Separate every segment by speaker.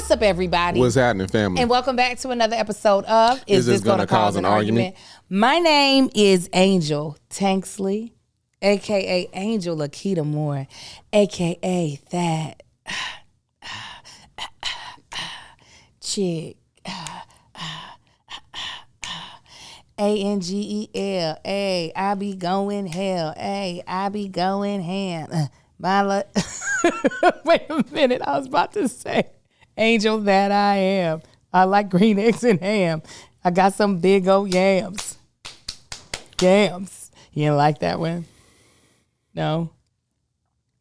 Speaker 1: What's up, everybody?
Speaker 2: What's happening, family?
Speaker 1: And welcome back to another episode of Is This Gonna Cause an Argument? My name is Angel Tanksley, a.k.a. Angel Lakita Moore, a.k.a. that chick. Angel, I be going hell, I be going ham. Wait a minute, I was about to say, Angel that I am. I like green eggs and ham. I got some big old yams. Yams. You didn't like that one? No?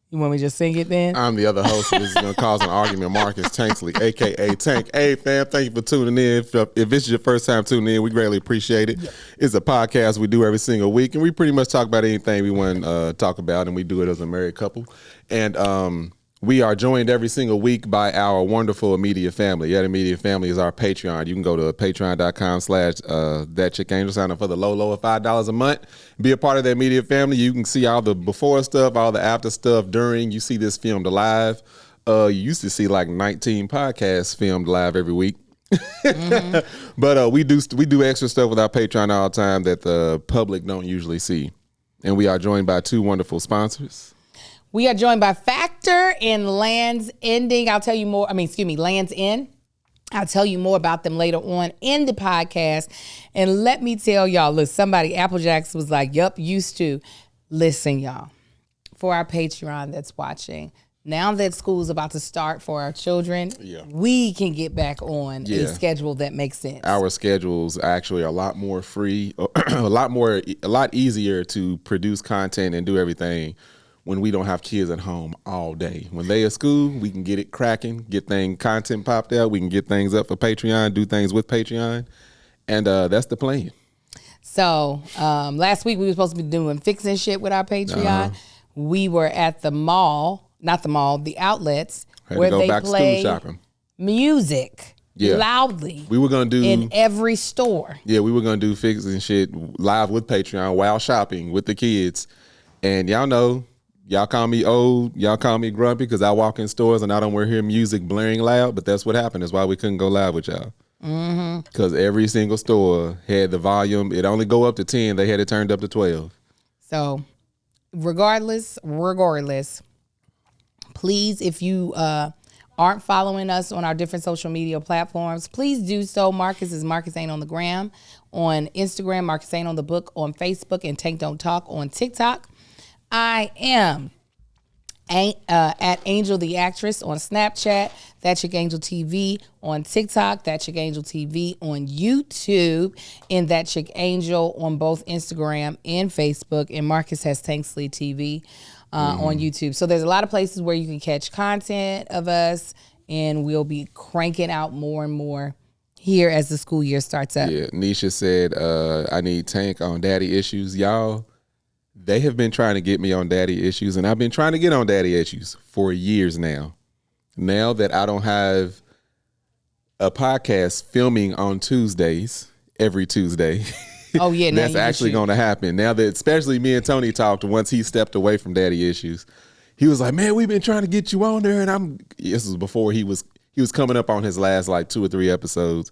Speaker 1: You want me to just sing it then?
Speaker 2: I'm the other host. This is going to cause an argument. Marcus Tanksley, a.k.a. Tank. Hey, fam, thank you for tuning in. If this is your first time tuning in, we greatly appreciate it. Yep. It's a podcast we do every single week, and we pretty much talk about anything we want to talk about, and we do it as a married couple. And we are joined every single week by our wonderful immediate family. Yeah, the immediate family is our Patreon. You can go to patreon.com/thatchickangel. Sign up for the low of $5 a month. Be a part of the immediate family. You can see all the before stuff, all the after stuff during. You see this filmed live. You used to see like 19 podcasts filmed live every week. Mm-hmm. But we do extra stuff with our Patreon all the time that the public don't usually see. And we are joined by two wonderful sponsors.
Speaker 1: We are joined by Factor and Land's Ending. Land's End. I'll tell you more about them later on in the podcast. And let me tell y'all, look, somebody, Applejacks was like, yup, used to. Listen, y'all, for our Patreon that's watching, now that school's about to start for our children, we can get back on a schedule that makes sense.
Speaker 2: Our schedules actually are a lot more free, a lot easier to produce content and do everything when we don't have kids at home all day. When they at school, we can get it cracking, get content popped out. We can get things up for Patreon, do things with Patreon. And that's the plan. So
Speaker 1: last week we were supposed to be doing fixing shit with our Patreon. Uh-huh. We were at the mall, the outlets, where they play music loudly.
Speaker 2: We were going to do
Speaker 1: in every store.
Speaker 2: Yeah, we were going to do fixing shit live with Patreon while shopping with the kids. And y'all know, y'all call me old, y'all call me grumpy because I walk in stores and I don't want to hear music blaring loud, but that's what happened. That's why we couldn't go live with y'all. Because every single store had the volume. It only go up to 10. They had it turned up to 12.
Speaker 1: So regardless, please, if you aren't following us on our different social media platforms, please do so. Marcus Ain't on the Gram on Instagram, Marcus Ain't on the Book on Facebook, and Tank Don't Talk on TikTok. I am at Angel the Actress on Snapchat, That Chick Angel TV on TikTok, That Chick Angel TV on YouTube, and That Chick Angel on both Instagram and Facebook. And Marcus has Tanksley TV on YouTube. So there's a lot of places where you can catch content of us, and we'll be cranking out more and more here as the school year starts up.
Speaker 2: Yeah, Nisha said, I need Tank on daddy issues. Y'all, they have been trying to get me on daddy issues, and I've been trying to get on daddy issues for years now. Now that I don't have a podcast filming on Tuesdays, every Tuesday.
Speaker 1: Oh, yeah.
Speaker 2: That's actually going to happen. Now that especially me and Tony talked once he stepped away from daddy issues. He was like, man, we've been trying to get you on there. And this was before he was coming up on his last like 2 or 3 episodes.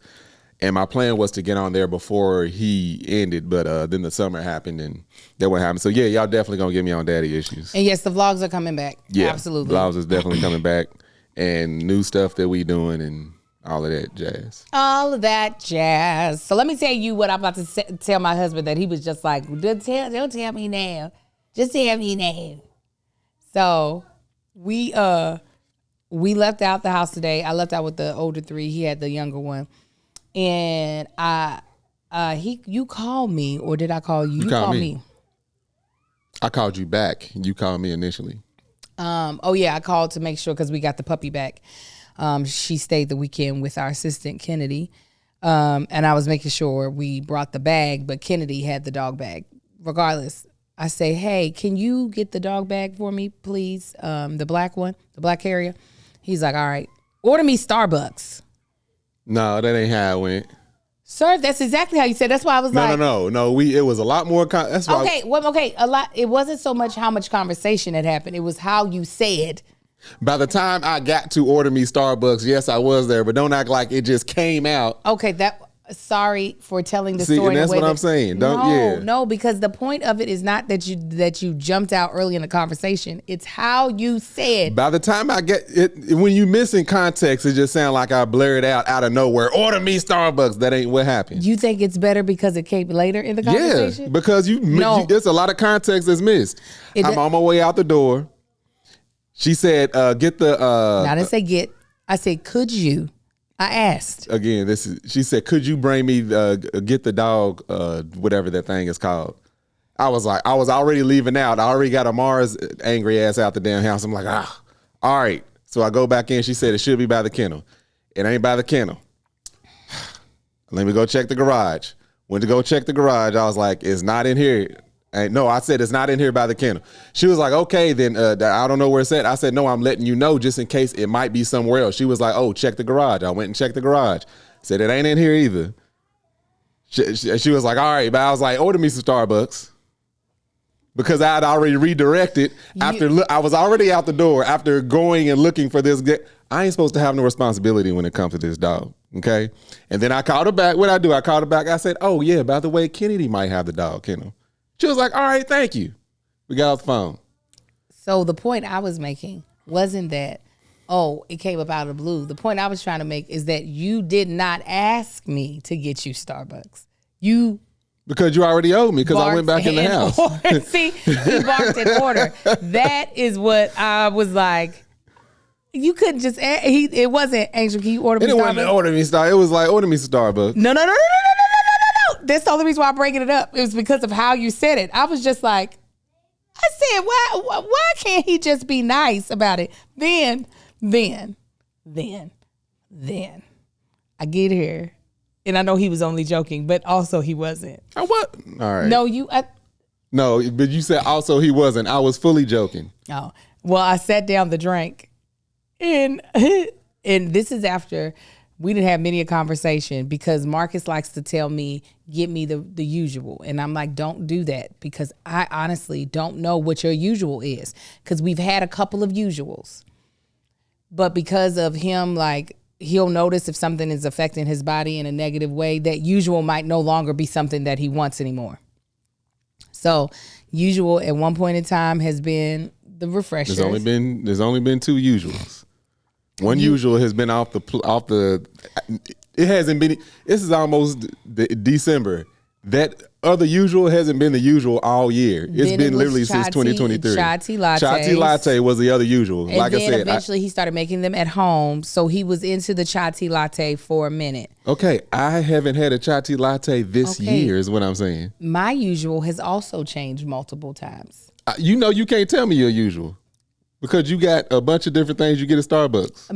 Speaker 2: And my plan was to get on there before he ended, but then the summer happened and that what happened. So yeah, y'all definitely gonna get me on daddy issues.
Speaker 1: And yes, the vlogs are coming back. Yeah, absolutely.
Speaker 2: Vlogs is definitely coming back, and new stuff that we doing and all of that jazz.
Speaker 1: All of that jazz. So let me tell you what I'm about to tell my husband that he was just like, don't tell me now, just tell me now. So we left out the house today. I left out with the older 3. He had the younger one. And you called me, or did I call you? You called me.
Speaker 2: I called you back. You called me initially.
Speaker 1: I called to make sure because we got the puppy back. She stayed the weekend with our assistant Kennedy, and I was making sure we brought the bag, but Kennedy had the dog bag. Regardless, I say, hey, can you get the dog bag for me, please? The black one, the black carrier. He's like, all right, order me Starbucks.
Speaker 2: No, that ain't how it went.
Speaker 1: Sir, that's exactly how you said. That's why I was like,
Speaker 2: no. It was a lot more. That's why.
Speaker 1: Okay. A lot. It wasn't so much how much conversation had happened. It was how you said
Speaker 2: By the time I got to order me Starbucks, yes, I was there, but don't act like it just came out.
Speaker 1: Okay, sorry for telling the
Speaker 2: See,
Speaker 1: story.
Speaker 2: and that's what I'm saying.
Speaker 1: No, because the point of it is not that you jumped out early in the conversation. It's how you said.
Speaker 2: By the time I get it, when you missing context, it just sounds like I blurred out of nowhere. Order me Starbucks. That ain't what happened.
Speaker 1: You think it's better because it came later in the conversation?
Speaker 2: Yeah, because there's a lot of context that's missed. I'm on my way out the door. She said, "Get the."
Speaker 1: I didn't say get. I said, "Could you?" I asked.
Speaker 2: Again, she said, "Could you bring me get the dog, whatever that thing is called?" I was like, I was already leaving out. I already got Amara's angry ass out the damn house. I'm like, all right. So I go back in. She said it should be by the kennel. It ain't by the kennel. Let me go check the garage. Went to go check the garage. I was like, it's not in here. No, I said it's not in here by the kennel. She was like, okay, then I don't know where it's at. I said, no, I'm letting you know just in case it might be somewhere else. She was like, oh, check the garage. I went and checked the garage. Said it ain't in here either. She was like, all right, but I was like, order me some Starbucks. Because I had already redirected I was already out the door after going and looking for this. I ain't supposed to have no responsibility when it comes to this dog. Okay. And then I called her back. What I do? I called her back. I said, oh yeah, by the way, Kennedy might have the dog kennel. She was like, all right, thank you. We got off the phone.
Speaker 1: So the point I was making wasn't that, it came up out of the blue. The point I was trying to make is that you did not ask me to get you Starbucks.
Speaker 2: Because you already owed me because I went back in the house.
Speaker 1: See, he barked in order. That is what I was like. You couldn't just, it wasn't, Angel, can you order me Starbucks? It wasn't
Speaker 2: order me Starbucks. It was like, order me some Starbucks.
Speaker 1: No. That's the only reason why I'm bringing it up. It was because of how you said it. I was just like, I said, why can't he just be nice about it? Then I get here. And I know he was only joking, but also he wasn't.
Speaker 2: What? All right.
Speaker 1: No,
Speaker 2: No, but you said also he wasn't. I was fully joking.
Speaker 1: Oh, well, I sat down the drink, and this is after we didn't have many a conversation because Marcus likes to tell me, get me the usual. And I'm like, don't do that because I honestly don't know what your usual is because we've had a couple of usuals. But because of him, like, he'll notice if something is affecting his body in a negative way, that usual might no longer be something that he wants anymore. So usual at one point in time has been the refreshers.
Speaker 2: There's only been two usuals. One usual has been off the. It hasn't been. This is almost December. That other usual hasn't been the usual all year. It's been literally since 2023.
Speaker 1: Chai tea latte.
Speaker 2: Chai tea latte was the other usual.
Speaker 1: And
Speaker 2: like
Speaker 1: then
Speaker 2: I said,
Speaker 1: eventually he started making them at home. So he was into the chai tea latte for a minute.
Speaker 2: Okay, I haven't had a chai tea latte this year is what I'm saying.
Speaker 1: My usual has also changed multiple times.
Speaker 2: You can't tell me your usual. Because you got a bunch of different things you get at Starbucks.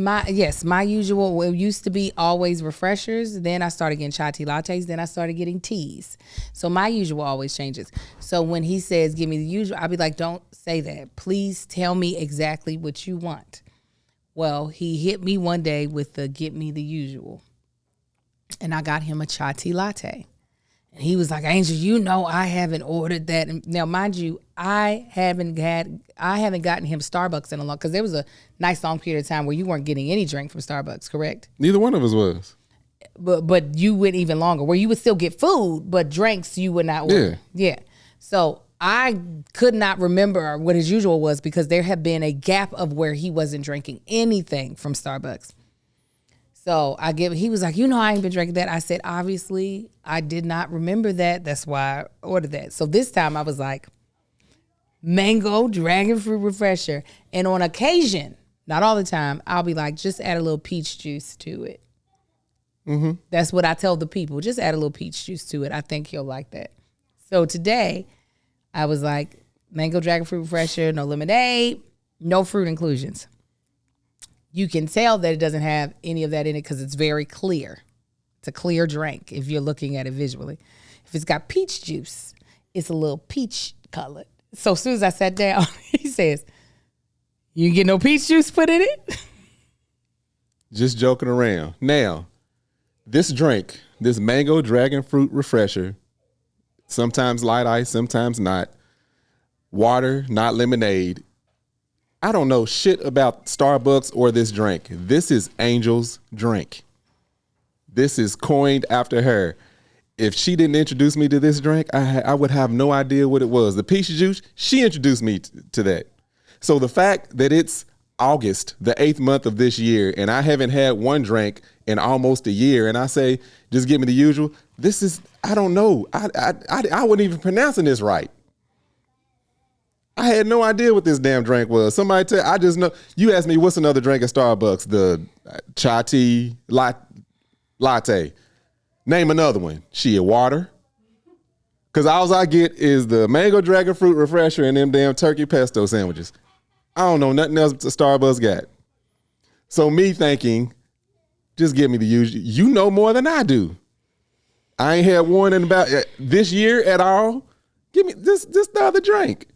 Speaker 1: My usual, it used to be always refreshers. Then I started getting chai tea lattes. Then I started getting teas. So my usual always changes. So when he says, give me the usual, I'll be like, don't say that. Please tell me exactly what you want. Well, he hit me one day with the get me the usual. And I got him a chai tea latte. And he was like, Angel, I haven't ordered that. And now, mind you, I haven't gotten him Starbucks in a long, because there was a nice long period of time where you weren't getting any drink from Starbucks, correct?
Speaker 2: Neither one of us was.
Speaker 1: But you went even longer, where you would still get food, but drinks you would not order. Yeah. So I could not remember what his usual was because there had been a gap of where he wasn't drinking anything from Starbucks. So he was like, I ain't been drinking that. I said, obviously, I did not remember that. That's why I ordered that. So this time I was like, mango dragon fruit refresher. And on occasion, not all the time, I'll be like, just add a little peach juice to it. Mm-hmm. That's what I tell the people. Just add a little peach juice to it. I think he'll like that. So today I was like, mango dragon fruit refresher, no lemonade, no fruit inclusions. You can tell that it doesn't have any of that in it because it's very clear. It's a clear drink if you're looking at it visually. If it's got peach juice, it's a little peach colored. So as soon as I sat down, he says, you get no peach juice put in it?
Speaker 2: Just joking around. Now, this drink, this mango dragon fruit refresher, sometimes light ice, sometimes not. Water, not lemonade. I don't know shit about Starbucks or this drink. This is Angel's drink. This is coined after her. If she didn't introduce me to this drink, I would have no idea what it was. The peach juice, she introduced me to that. So the fact that it's August, the 8th month of this year, and I haven't had one drink in almost a year, and I say, just give me the usual. This is, I don't know. I wasn't even pronouncing this right. I had no idea what this damn drink was. Somebody tell, I just know. You asked me, what's another drink at Starbucks? The chai tea latte. Name another one. Shit, water. Because all I get is the mango dragon fruit refresher and them damn turkey pesto sandwiches. I don't know nothing else Starbucks got. So me thinking, just give me the usual. You know more than I do. I ain't had one in about this year at all. Give me this the other drink.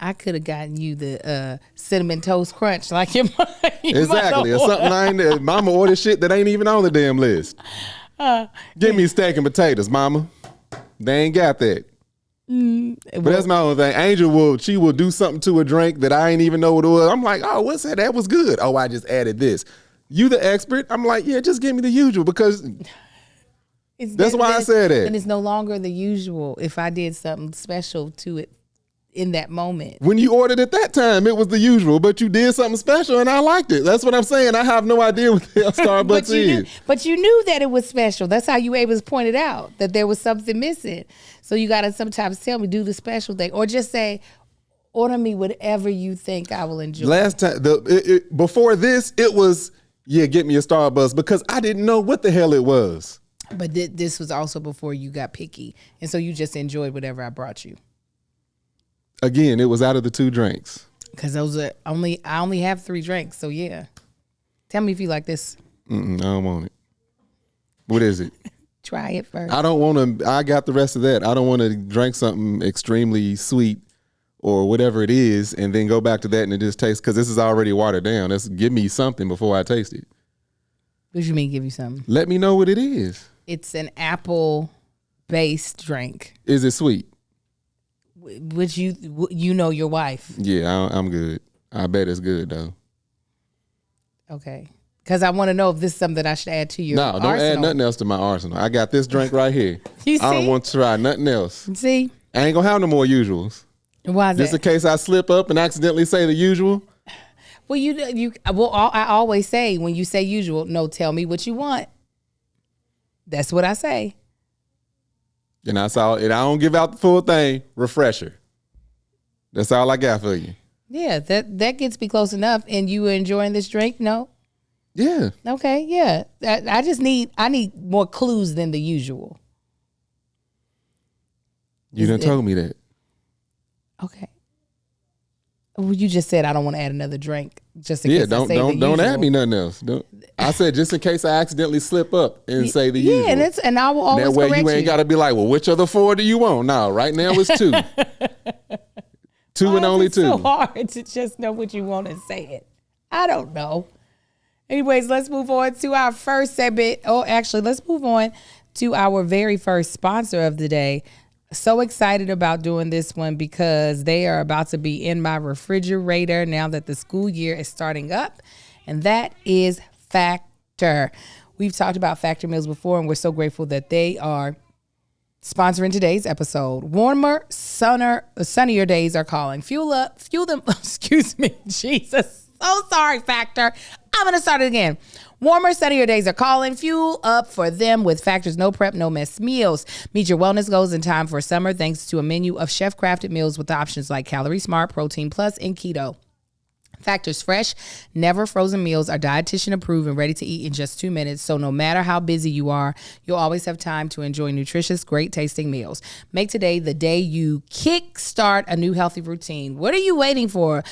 Speaker 1: I could have gotten you the cinnamon toast crunch like your
Speaker 2: exactly. Or something I ain't. Mama ordered shit that ain't even on the damn list. Give me steak and potatoes, mama. They ain't got that. But that's my only thing. Angel will do something to a drink that I ain't even know what it was. I'm like, oh, what's that? That was good. Oh, I just added this. You the expert. I'm like, yeah, just give me the usual because that's why I said that.
Speaker 1: And it's no longer the usual if I did something special to it in that moment.
Speaker 2: When you ordered at that time, it was the usual, but you did something special and I liked it. That's what I'm saying. I have no idea what the hell Starbucks is.
Speaker 1: But you knew that it was special. That's how you were able to point it out, that there was something missing. So you got to sometimes tell me, do the special thing, or just say, order me whatever you think I will enjoy.
Speaker 2: Last time, before this, it was, yeah, get me a Starbucks because I didn't know what the hell it was.
Speaker 1: But this was also before you got picky. And so you just enjoyed whatever I brought you.
Speaker 2: Again, it was out of the 2 drinks.
Speaker 1: Because I only have 3 drinks. So yeah. Tell me if you like this.
Speaker 2: I don't want it. What is it?
Speaker 1: Try it first.
Speaker 2: I don't want to. I got the rest of that. I don't want to drink something extremely sweet or whatever it is and then go back to that and it just tastes, because this is already watered down. Let's give me something before I taste it.
Speaker 1: What do you mean give you something?
Speaker 2: Let me know what it is.
Speaker 1: It's an apple-based drink.
Speaker 2: Is it sweet?
Speaker 1: Which you know your wife.
Speaker 2: Yeah, I'm good. I bet it's good though.
Speaker 1: Okay. Because I want to know if this is something that I should add to your arsenal.
Speaker 2: No, don't add nothing else to my arsenal. I got this drink right here.
Speaker 1: You see?
Speaker 2: I don't want to try nothing else.
Speaker 1: See?
Speaker 2: I ain't gonna have no more usuals.
Speaker 1: Why is that?
Speaker 2: Just in case I slip up and accidentally say the usual.
Speaker 1: Well, I always say when you say usual, no, tell me what you want. That's what I say.
Speaker 2: And I don't give out the full thing. Refresher. That's all I got for you.
Speaker 1: Yeah, that gets me close enough. And you were enjoying this drink? No?
Speaker 2: Yeah.
Speaker 1: Okay, yeah. I need more clues than the usual.
Speaker 2: You done told me that.
Speaker 1: Okay. Well, you just said I don't want to add another drink. Just in case
Speaker 2: don't add me nothing else. I said just in case I accidentally slip up and say the usual.
Speaker 1: Yeah, and I will always correct you.
Speaker 2: That way you ain't got to be like, well, which of the 4 do you want? No, right now it's 2. 2 and only 2.
Speaker 1: It's so hard to just know what you want and say it. I don't know. Anyways, let's move on to our first segment. Oh, actually, let's move on to our very first sponsor of the day. So excited about doing this one because they are about to be in my refrigerator now that the school year is starting up, and that is Factor. We've talked about Factor meals before, and we're so grateful that they are sponsoring today's episode. Warmer, sunnier days are calling. Fuel them. Excuse me, Jesus. So sorry, Factor. I'm going to start it again. Warmer, sunnier days are calling. Fuel up for them with Factor's no prep, no mess meals. Meet your wellness goals in time for summer thanks to a menu of chef-crafted meals with options like Calorie Smart, Protein Plus, and Keto. Factor's fresh, never frozen meals are dietitian approved and ready to eat in just 2 minutes. So no matter how busy you are, you'll always have time to enjoy nutritious, great tasting meals. Make today the day you kickstart a new healthy routine. What are you waiting for?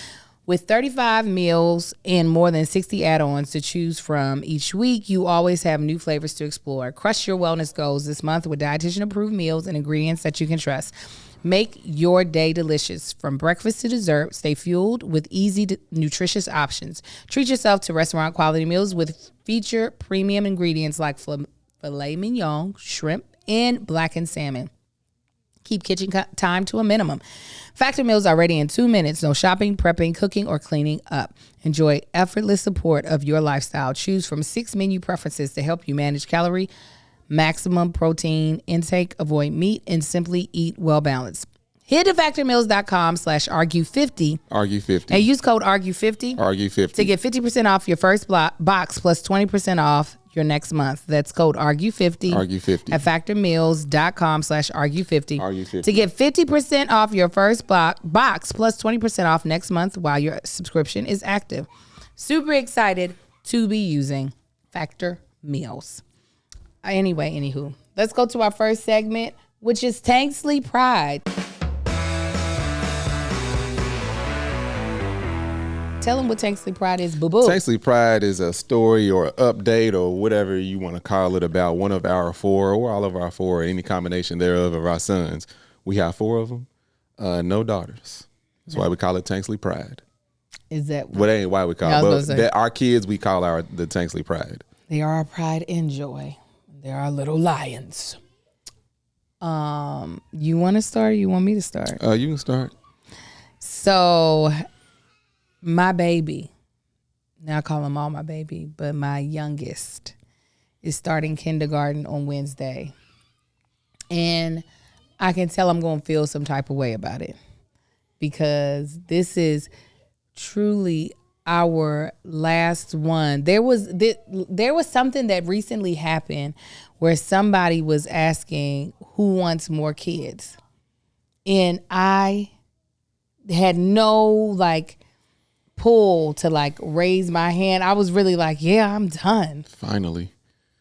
Speaker 1: With 35 meals and more than 60 add-ons to choose from each week, you always have new flavors to explore. Crush your wellness goals this month with dietitian-approved meals and ingredients that you can trust. Make your day delicious. From breakfast to dessert, stay fueled with easy, nutritious options. Treat yourself to restaurant-quality meals with feature premium ingredients like filet mignon, shrimp, and blackened salmon. Keep kitchen time to a minimum. Factor meals are ready in 2 minutes. No shopping, prepping, cooking, or cleaning up. Enjoy effortless support of your lifestyle. Choose from 6 menu preferences to help you manage calorie, maximum protein intake, avoid meat, and simply eat well balanced. Head to factormeals.com/argue50.
Speaker 2: Argue50.
Speaker 1: And use code argue50.
Speaker 2: Argue50.
Speaker 1: To get 50% off your first box plus 20% off your next month. That's code argue50.
Speaker 2: Argue50.
Speaker 1: At factormeals.com/argue50.
Speaker 2: Argue50.
Speaker 1: To get 50% off your first box plus 20% off next month while your subscription is active. Super excited to be using Factor Meals. Anyway, anywho, let's go to our first segment, which is Tanksley Pride. Tell them what Tanksley Pride is, boo-boo.
Speaker 2: Tanksley Pride is a story or update or whatever you want to call it about one of our 4 or all of our 4 or any combination thereof of our sons. We have 4 of them, no daughters. That's why we call it Tanksley Pride.
Speaker 1: Is that
Speaker 2: what? Well, that ain't why we call it, but our kids, we call the Tanksley Pride.
Speaker 1: They are our pride and joy. They're our little lions. You want to start or you want me to start?
Speaker 2: You can start.
Speaker 1: So... my baby, now I call them all my baby, but my youngest is starting kindergarten on Wednesday. And I can tell I'm going to feel some type of way about it because this is truly our last one. There was something that recently happened where somebody was asking who wants more kids. And I had no pull to raise my hand. I was really yeah, I'm done.
Speaker 2: Finally.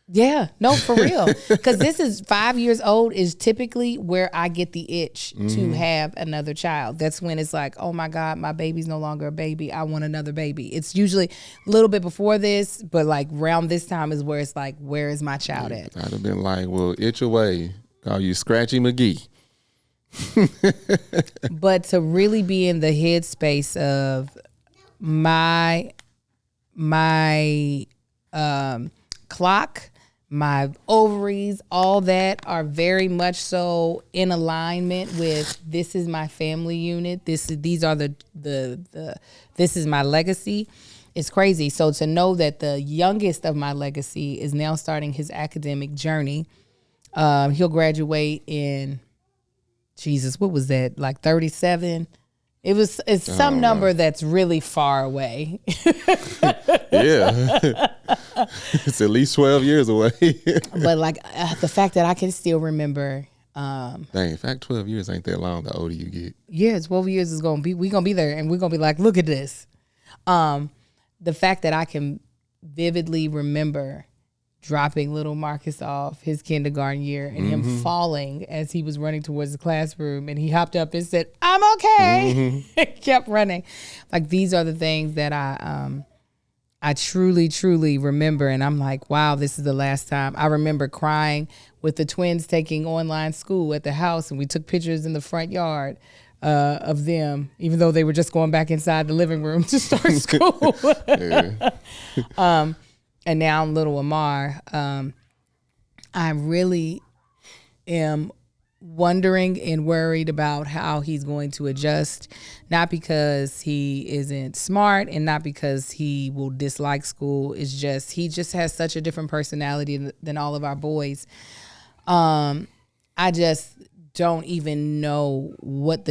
Speaker 1: Yeah, no, for real. Because this is 5 years old is typically where I get the itch to have another child. That's when it's oh my God, my baby's no longer a baby. I want another baby. It's usually a little bit before this, but around this time is where it's where is my child at?
Speaker 2: I'd have been well, itch away. Call you Scratchy McGee.
Speaker 1: But to really be in the headspace of my clock, my ovaries, all that are very much so in alignment with this is my family unit. This is my legacy. It's crazy. So to know that the youngest of my legacy is now starting his academic journey, he'll graduate in what was that? 37? It's some number that's really far away.
Speaker 2: Yeah. It's at least 12 years away.
Speaker 1: But the fact that I can still remember.
Speaker 2: Dang, in fact, 12 years ain't that long the older you get.
Speaker 1: Yeah, 12 years is going to be, we're going to be there and we're going to be look at this. The fact that I can vividly remember dropping little Marcus off his kindergarten year and him falling as he was running towards the classroom and he hopped up and said, "I'm okay." Kept running. These are the things that I truly, truly remember. And I'm wow, this is the last time. I remember crying with the twins taking online school at the house and we took pictures in the front yard of them, even though they were just going back inside the living room to start school. And now little Amar, I really am wondering and worried about how he's going to adjust, not because he isn't smart and not because he will dislike school. It's just, he just has such a different personality than all of our boys. I just don't even know what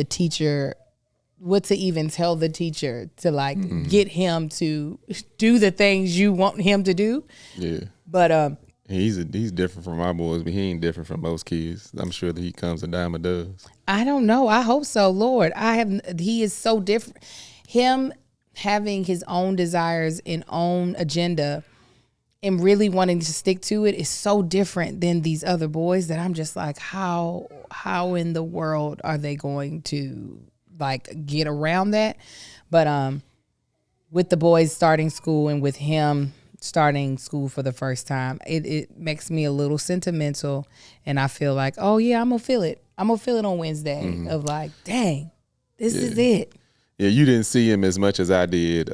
Speaker 1: to even tell the teacher to get him to do the things you want him to do.
Speaker 2: Yeah.
Speaker 1: But
Speaker 2: he's different from our boys, but he ain't different from most kids. I'm sure that he comes a dime a dozen.
Speaker 1: I don't know. I hope so, Lord. He is so different. Him having his own desires and own agenda and really wanting to stick to it is so different than these other boys that I'm just how in the world are they going to get around that? But with the boys starting school and with him starting school for the first time, it makes me a little sentimental, and I feel oh yeah, I'm gonna feel it. I'm gonna feel it on Wednesday of dang, this is it.
Speaker 2: Yeah, you didn't see him as much as I did.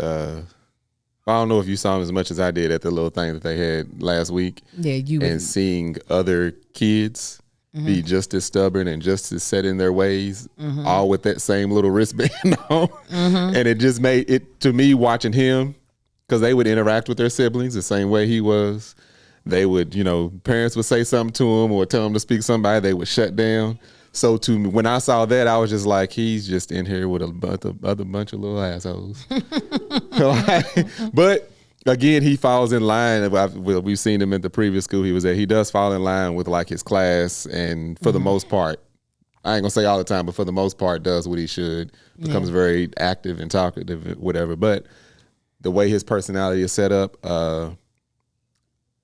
Speaker 2: I don't know if you saw him as much as I did at the little thing that they had last week.
Speaker 1: Yeah,
Speaker 2: seeing other kids be just as stubborn and just as set in their ways, all with that same little wristband on. And it just made it, to me, watching him, because they would interact with their siblings the same way he was. They would, parents would say something to him or tell him to speak to somebody, they would shut down. So to me, when I saw that, I was just like, he's just in here with a other bunch of little assholes. But again, he falls in line. We've seen him at the previous school he was at. He does fall in line with like his class, and for the most part, I ain't gonna say all the time, but for the most part, does what he should. Becomes very active and talkative, whatever. But the way his personality is set up,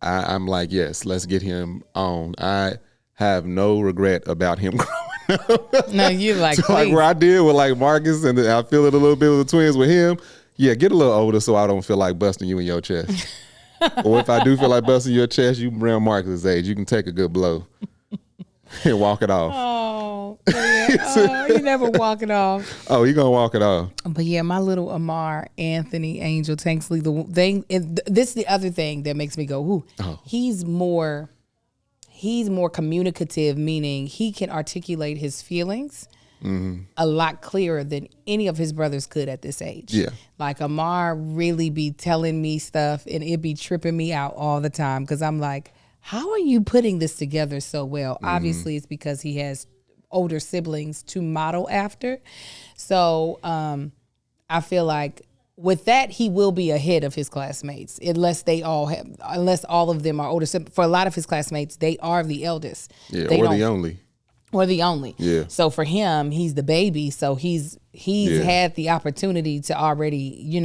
Speaker 2: I'm like, yes, let's get him on. I have no regret about him growing up.
Speaker 1: No, you like,
Speaker 2: so like where I did with like Marcus, and I feel it a little bit with the twins with him. Yeah, get a little older so I don't feel like busting you in your chest. Or if I do feel like busting your chest, you around Marcus's age, you can take a good blow and walk it off.
Speaker 1: Oh, yeah. You never walk it off.
Speaker 2: Oh, you gonna walk it off.
Speaker 1: But yeah, my little Amar, Anthony, Angel, Tanksley, this is the other thing that makes me go, ooh. Oh. He's more communicative, meaning he can articulate his feelings a lot clearer than any of his brothers could at this age.
Speaker 2: Yeah.
Speaker 1: Like Amar really be telling me stuff and it be tripping me out all the time because I'm like, how are you putting this together so well? Obviously, it's because he has older siblings to model after. So I feel like with that, he will be ahead of his classmates unless all of them are older. For a lot of his classmates, they are the eldest.
Speaker 2: Yeah, or the only.
Speaker 1: Or the only.
Speaker 2: Yeah.
Speaker 1: So for him, he's the baby. So he's had the opportunity to already,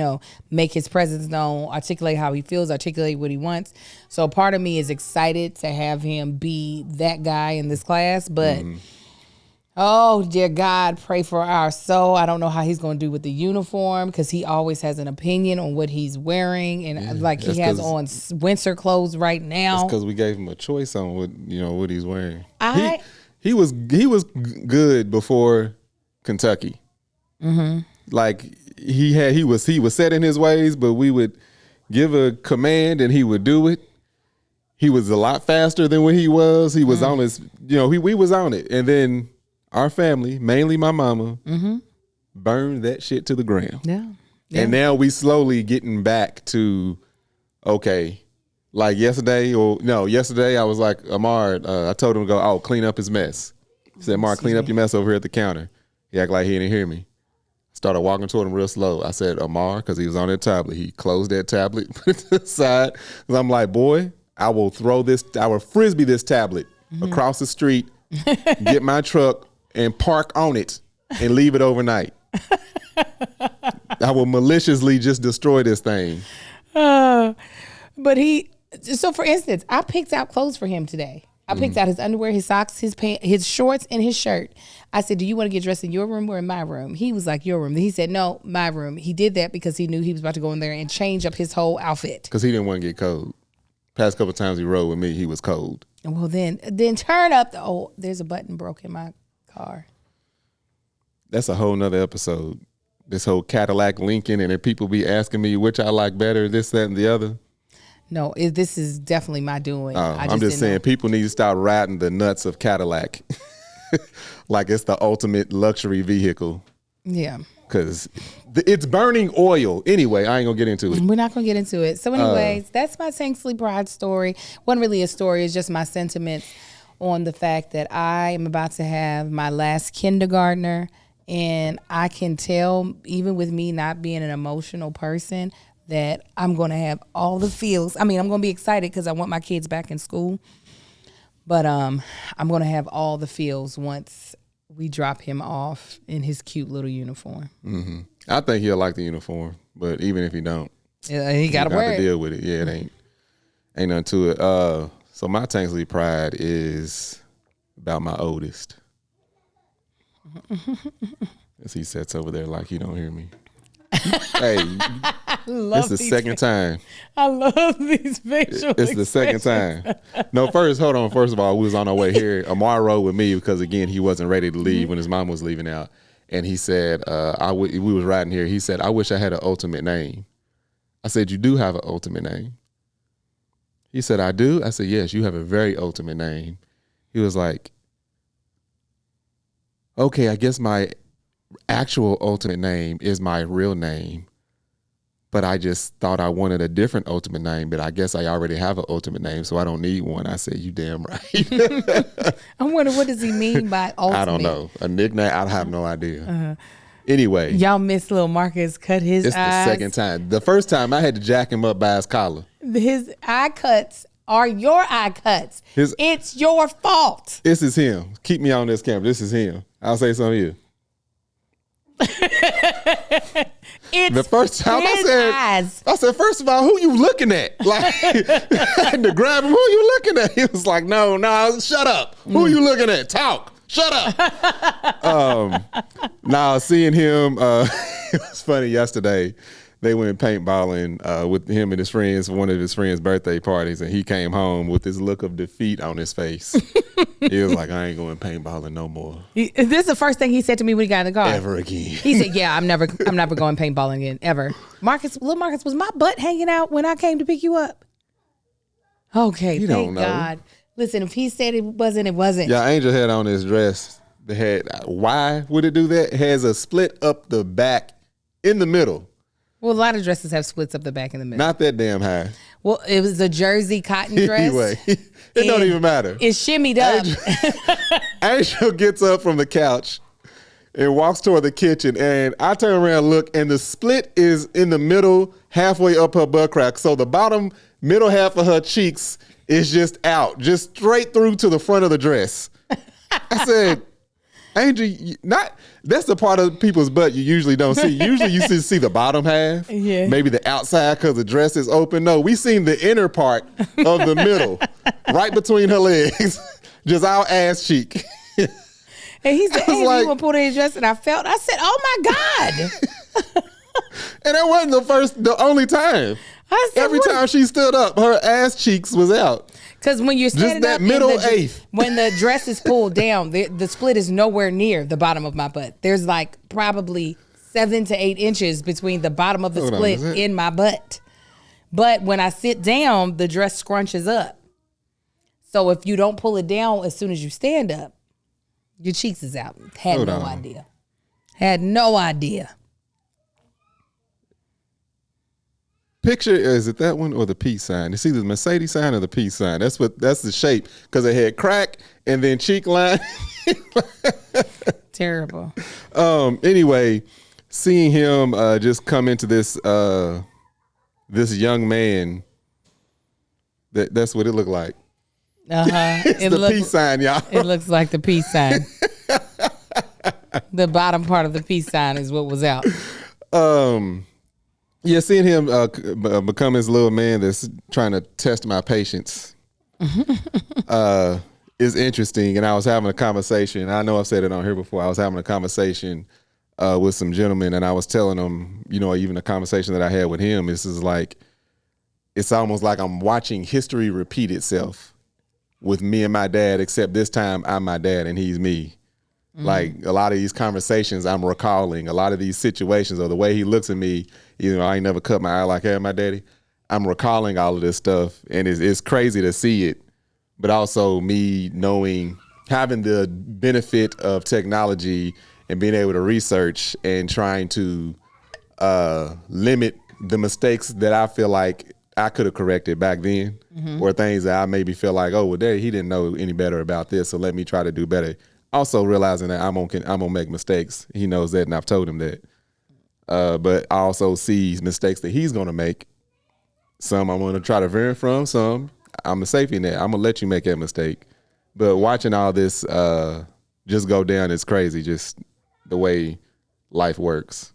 Speaker 1: make his presence known, articulate how he feels, articulate what he wants. So part of me is excited to have him be that guy in this class. But, oh, dear God, pray for our soul. I don't know how he's going to do with the uniform because he always has an opinion on what he's wearing. And he has on winter clothes right now.
Speaker 2: That's because we gave him a choice on what he's wearing. He was good before Kentucky. Like he was set in his ways, but we would give a command and he would do it. He was a lot faster than when he was. He was on his, we was on it. And then our family, mainly my mama, burned that shit to the ground.
Speaker 1: Yeah.
Speaker 2: And now we slowly getting back to, okay. Like yesterday I was like, Amar, I told him to go, clean up his mess. He said, Amar, clean up your mess over here at the counter. He acted like he didn't hear me. Started walking toward him real slow. I said, Amar, because he was on that tablet. He closed that tablet, put it to the side. Because I'm like, boy, I will frisbee this tablet across the street, get my truck and park on it and leave it overnight. I will maliciously just destroy this thing.
Speaker 1: So for instance, I picked out clothes for him today. I picked out his underwear, his socks, his pants, his shorts, and his shirt. I said, do you want to get dressed in your room or in my room? He was like, your room. He said, no, my room. He did that because he knew he was about to go in there and change up his whole outfit.
Speaker 2: Because he didn't want to get cold. Past couple of times he rode with me, he was cold.
Speaker 1: Well, then turn up there's a button broke in my car.
Speaker 2: That's a whole nother episode. This whole Cadillac Lincoln, and then people be asking me which I like better, this, that, and the other.
Speaker 1: No, this is definitely my doing.
Speaker 2: I'm just saying people need to stop riding the nuts of Cadillac like it's the ultimate luxury vehicle.
Speaker 1: Yeah.
Speaker 2: Because it's burning oil. Anyway, I ain't going to get into it.
Speaker 1: We're not going to get into it. So anyways, that's my Tanksley Pride story. Wasn't really a story. It's just my sentiments on the fact that I am about to have my last kindergartner. And I can tell, even with me not being an emotional person, that I'm going to have all the feels. I mean, I'm going to be excited because I want my kids back in school. But I'm going to have all the feels once we drop him off in his cute little uniform.
Speaker 2: Mm-hmm. I think he'll like the uniform, but even if he don't,
Speaker 1: he got to wear it.
Speaker 2: Deal with it. Yeah, it ain't nothing to it. So my Tanksley Pride is about my oldest. As he sits over there like he don't hear me. Hey, it's the second time.
Speaker 1: I love these facial
Speaker 2: It's the second time. No, hold on. First of all, we was on our way here. Amar rode with me because, again, he wasn't ready to leave when his mom was leaving out. And he said, we was riding here. He said, I wish I had an ultimate name. I said, you do have an ultimate name. He said, I do? I said, yes, you have a very ultimate name. He was like, okay, I guess my actual ultimate name is my real name, but I just thought I wanted a different ultimate name, but I guess I already have an ultimate name, so I don't need one. I said, you damn right.
Speaker 1: I wonder, what does he mean by ultimate?
Speaker 2: I don't know. A nickname, I have no idea. Anyway.
Speaker 1: Y'all miss little Marcus cut his
Speaker 2: It's
Speaker 1: eyes.
Speaker 2: the second time. The first time I had to jack him up by his collar.
Speaker 1: His eye cuts are your eye cuts. It's your fault.
Speaker 2: This is him. Keep me on this camera. This is him. I'll say something to you.
Speaker 1: It's
Speaker 2: the first time
Speaker 1: eyes.
Speaker 2: I said, first of all, who you looking at? Like, I had to grab him. Who you looking at? He was like, no, shut up. Who you looking at? Talk. Shut up. Now seeing him, it was funny yesterday. They went paintballing with him and his friends for one of his friends' birthday parties, and he came home with this look of defeat on his face. He was like, I ain't going paintballing no more.
Speaker 1: This is the first thing he said to me when he got in the car.
Speaker 2: Ever again.
Speaker 1: He said, yeah, I'm never going paintballing again, ever. Little Marcus, was my butt hanging out when I came to pick you up? Okay,
Speaker 2: you
Speaker 1: thank
Speaker 2: don't know.
Speaker 1: God. Listen, if he said it wasn't, it wasn't.
Speaker 2: Yeah, Angel had on this dress. Why would it do that? It has a split up the back in the middle.
Speaker 1: Well, a lot of dresses have splits up the back in the middle.
Speaker 2: Not that damn high.
Speaker 1: Well, it was a jersey cotton dress.
Speaker 2: Anyway, it don't even matter.
Speaker 1: It shimmied up.
Speaker 2: Angel gets up from the couch and walks toward the kitchen, and I turn around and look, and the split is in the middle, halfway up her butt crack. So the bottom middle half of her cheeks is just out, just straight through to the front of the dress. I said, Angel, that's the part of people's butt you usually don't see. Usually you see the bottom half, maybe the outside because the dress is open. No, we seen the inner part of the middle, right between her legs, just our ass cheek.
Speaker 1: And he said, hey,
Speaker 2: like,
Speaker 1: you want to put in his dress? And I said, oh my God.
Speaker 2: And that wasn't the only time. Every time she stood up, her ass cheeks was out.
Speaker 1: Because when you're standing
Speaker 2: just that
Speaker 1: up,
Speaker 2: middle eighth,
Speaker 1: when the dress is pulled down, the split is nowhere near the bottom of my butt. There's like probably 7 to 8 inches between the bottom of the split in my butt. But when I sit down, the dress scrunches up. So if you don't pull it down as soon as you stand up, your cheeks is out. Had no idea.
Speaker 2: Picture, is it that one or the peace sign? It's either the Mercedes sign or the peace sign. That's the shape, because it had crack and then cheek line.
Speaker 1: Terrible.
Speaker 2: Anyway, seeing him just come into this this young man, that's what it looked like. It's the peace sign, y'all.
Speaker 1: It looks like the peace sign. The bottom part of the peace sign is what was out.
Speaker 2: Yeah, seeing him become this little man that's trying to test my patience is interesting. And I was having a conversation. I know I've said it on here before. I was having a conversation with some gentlemen, and I was telling them, even the conversation that I had with him, it's almost like I'm watching history repeat itself with me and my dad, except this time I'm my dad and he's me. Like a lot of these conversations I'm recalling, a lot of these situations, or the way he looks at me, I ain't never cut my eye like my daddy. I'm recalling all of this stuff, and it's crazy to see it, but also me having the benefit of technology and being able to research and trying to limit the mistakes that I feel like I could have corrected back then, or things that I maybe feel like, oh, well, daddy, he didn't know any better about this, so let me try to do better. Also realizing that I'm gonna make mistakes. He knows that, and I've told him that. But I also see mistakes that he's gonna make. Some I'm gonna try to vary from. Some I'm a safety net. I'm gonna let you make that mistake. But watching all this just go down is crazy. Just the way life works.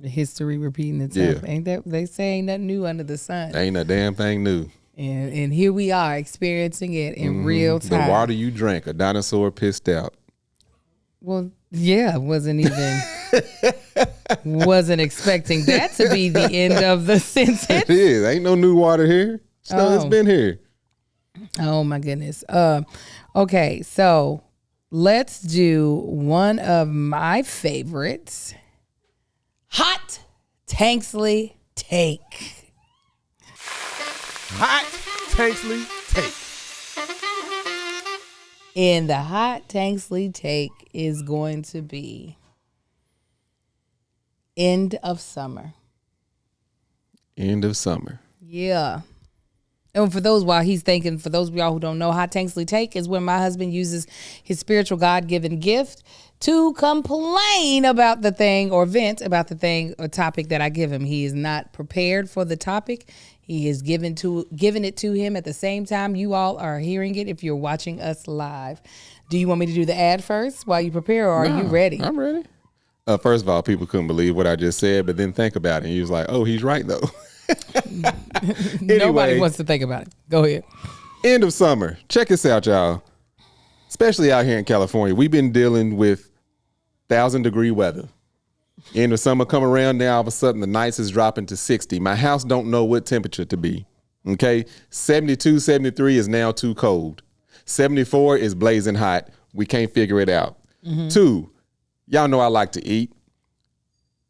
Speaker 1: History repeating itself.
Speaker 2: Yeah.
Speaker 1: Ain't that they say? Ain't nothing new under the sun.
Speaker 2: Ain't a damn thing new.
Speaker 1: And here we are experiencing it in real time.
Speaker 2: The water you drank, a dinosaur pissed out.
Speaker 1: Well, yeah, wasn't expecting that to be the end of the sentence.
Speaker 2: It is. Ain't no new water here. It's been here.
Speaker 1: Oh my goodness. Okay, so let's do one of my favorites. Hot Tanksley Take.
Speaker 2: Hot Tanksley Take.
Speaker 1: And the Hot Tanksley Take is going to be end of summer.
Speaker 2: End of summer.
Speaker 1: Yeah. And for those of y'all who don't know, how Tanksley Take is when my husband uses his spiritual God-given gift to complain about the thing or vent about the thing or topic that I give him. He is not prepared for the topic. He is given it to him at the same time you all are hearing it if you're watching us live. Do you want me to do the ad first while you prepare, or are you ready?
Speaker 2: I'm ready. First of all, people couldn't believe what I just said, but then think about it. And he was like, oh, he's right, though.
Speaker 1: Nobody wants to think about it. Go ahead.
Speaker 2: End of summer. Check this out, y'all. Especially out here in California. We've been dealing with 1,000-degree weather. End of summer come around, now all of a sudden the nights is dropping to 60. My house don't know what temperature to be. Okay? 72, 73 is now too cold. 74 is blazing hot. We can't figure it out. 2, y'all know I like to eat.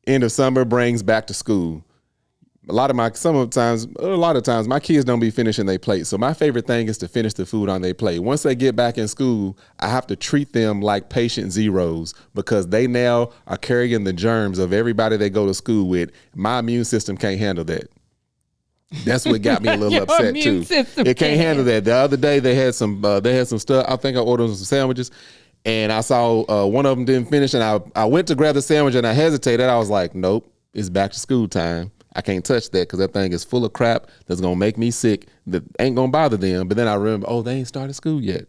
Speaker 2: End of summer brings back to school. A lot of times my kids don't be finishing their plate. So my favorite thing is to finish the food on their plate. Once they get back in school, I have to treat them like patient zeros because they now are carrying the germs of everybody they go to school with. My immune system can't handle that. That's what got me a little upset too. It can't handle that. The other day they had some stuff. I think I ordered some sandwiches, and I saw one of them didn't finish, and I went to grab the sandwich and I hesitated. I was like, nope, it's back to school time. I can't touch that because that thing is full of crap that's gonna make me sick. That ain't gonna bother them. But then I remember, they ain't started school yet.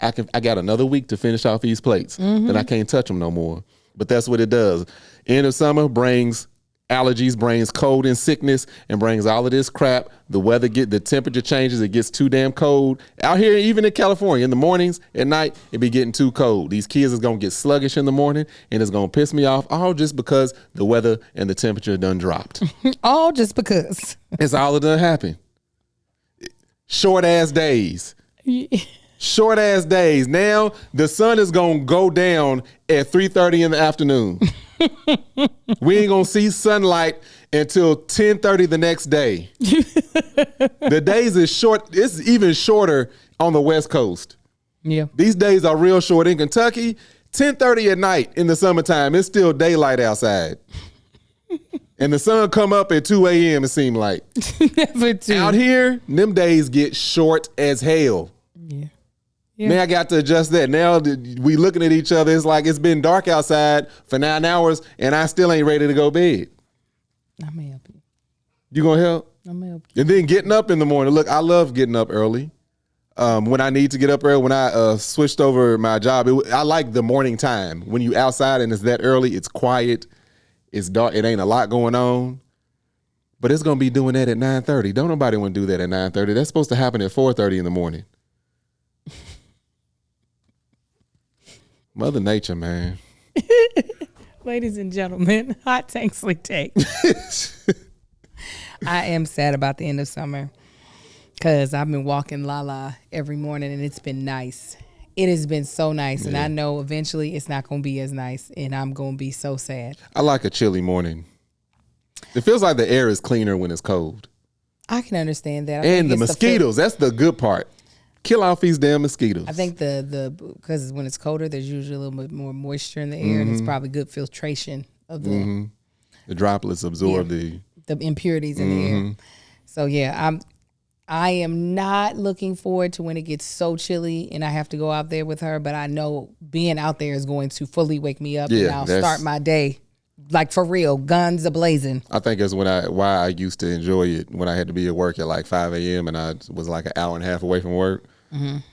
Speaker 2: I got another week to finish off these plates. Then I can't touch them no more. But that's what it does. End of summer brings allergies, brings cold and sickness, and brings all of this crap. The temperature changes. It gets too damn cold out here, even in California. In the mornings, at night, it be getting too cold. These kids is gonna get sluggish in the morning, and it's gonna piss me off. All just because the weather and the temperature done dropped.
Speaker 1: All just because.
Speaker 2: It's all that done happened. Short ass days. Short ass days. Now the sun is gonna go down at 3:30 in the afternoon. We ain't gonna see sunlight until 10:30 the next day. The days is short. It's even shorter on the West Coast.
Speaker 1: Yeah.
Speaker 2: These days are real short. In Kentucky, 10:30 at night in the summertime, it's still daylight outside. And the sun come up at 2 a.m. it seemed like. Out here, them days get short as hell.
Speaker 1: Yeah.
Speaker 2: Now I got to adjust that. Now we looking at each other. It's like it's been dark outside for 9 hours and I still ain't ready to go to bed.
Speaker 1: I'm gonna help you.
Speaker 2: You gonna help?
Speaker 1: I'm gonna help you.
Speaker 2: And then getting up in the morning. Look, I love getting up early. When I need to get up early, when I switched over my job, I like the morning time. When you outside and it's that early, it's quiet, it's dark, it ain't a lot going on. But it's gonna be doing that at 9:30. Don't nobody want to do that at 9:30. That's supposed to happen at 4:30 in the morning. Mother Nature, man.
Speaker 1: Ladies and gentlemen, hot Tanksley Take. I am sad about the end of summer because I've been walking Lala every morning and it's been nice. It has been so nice. Yeah. And I know eventually it's not going to be as nice and I'm going to be so sad.
Speaker 2: I like a chilly morning. It feels like the air is cleaner when it's cold.
Speaker 1: I can understand that.
Speaker 2: And the mosquitoes, that's the good part. Kill off these damn mosquitoes.
Speaker 1: I think because when it's colder, there's usually a little bit more moisture in the air, and it's probably good filtration of the
Speaker 2: droplets absorb the
Speaker 1: impurities in the air. So yeah, I am not looking forward to when it gets so chilly and I have to go out there with her. But I know being out there is going to fully wake me up, and I'll start my day like for real, guns a-blazing.
Speaker 2: I think that's why I used to enjoy it when I had to be at work at like 5 a.m. and I was like an hour and a half away from work.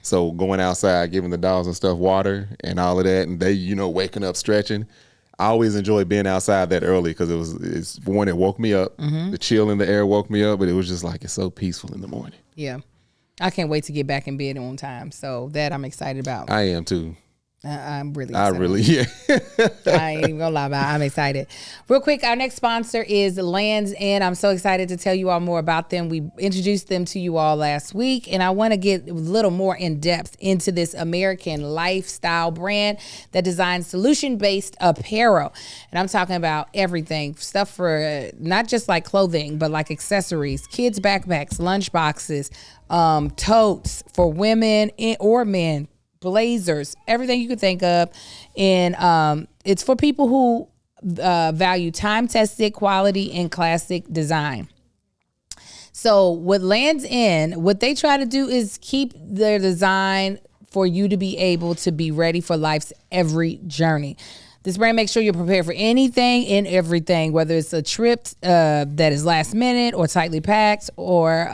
Speaker 2: So going outside, giving the dogs and stuff water and all of that, and they, waking up, stretching. I always enjoyed being outside that early because it's one, it woke me up. The chill in the air woke me up, but it was just like, it's so peaceful in the morning.
Speaker 1: Yeah. I can't wait to get back in bed on time. So that I'm excited about.
Speaker 2: I am too.
Speaker 1: I'm really excited.
Speaker 2: Yeah.
Speaker 1: I ain't even gonna lie about it. I'm excited. Real quick, our next sponsor is Land's End. I'm so excited to tell you all more about them. We introduced them to you all last week, and I want to get a little more in depth into this American lifestyle brand that designs solution-based apparel. And I'm talking about everything, stuff for not just like clothing, but like accessories, kids' backpacks, lunch boxes, totes for women or men. blazers, everything you could think of. And it's for people who value time-tested quality and classic design. So what Lands' End, what they try to do is keep their design for you to be able to be ready for life's every journey. This brand makes sure you're prepared for anything and everything, whether it's a trip that is last minute or tightly packed, or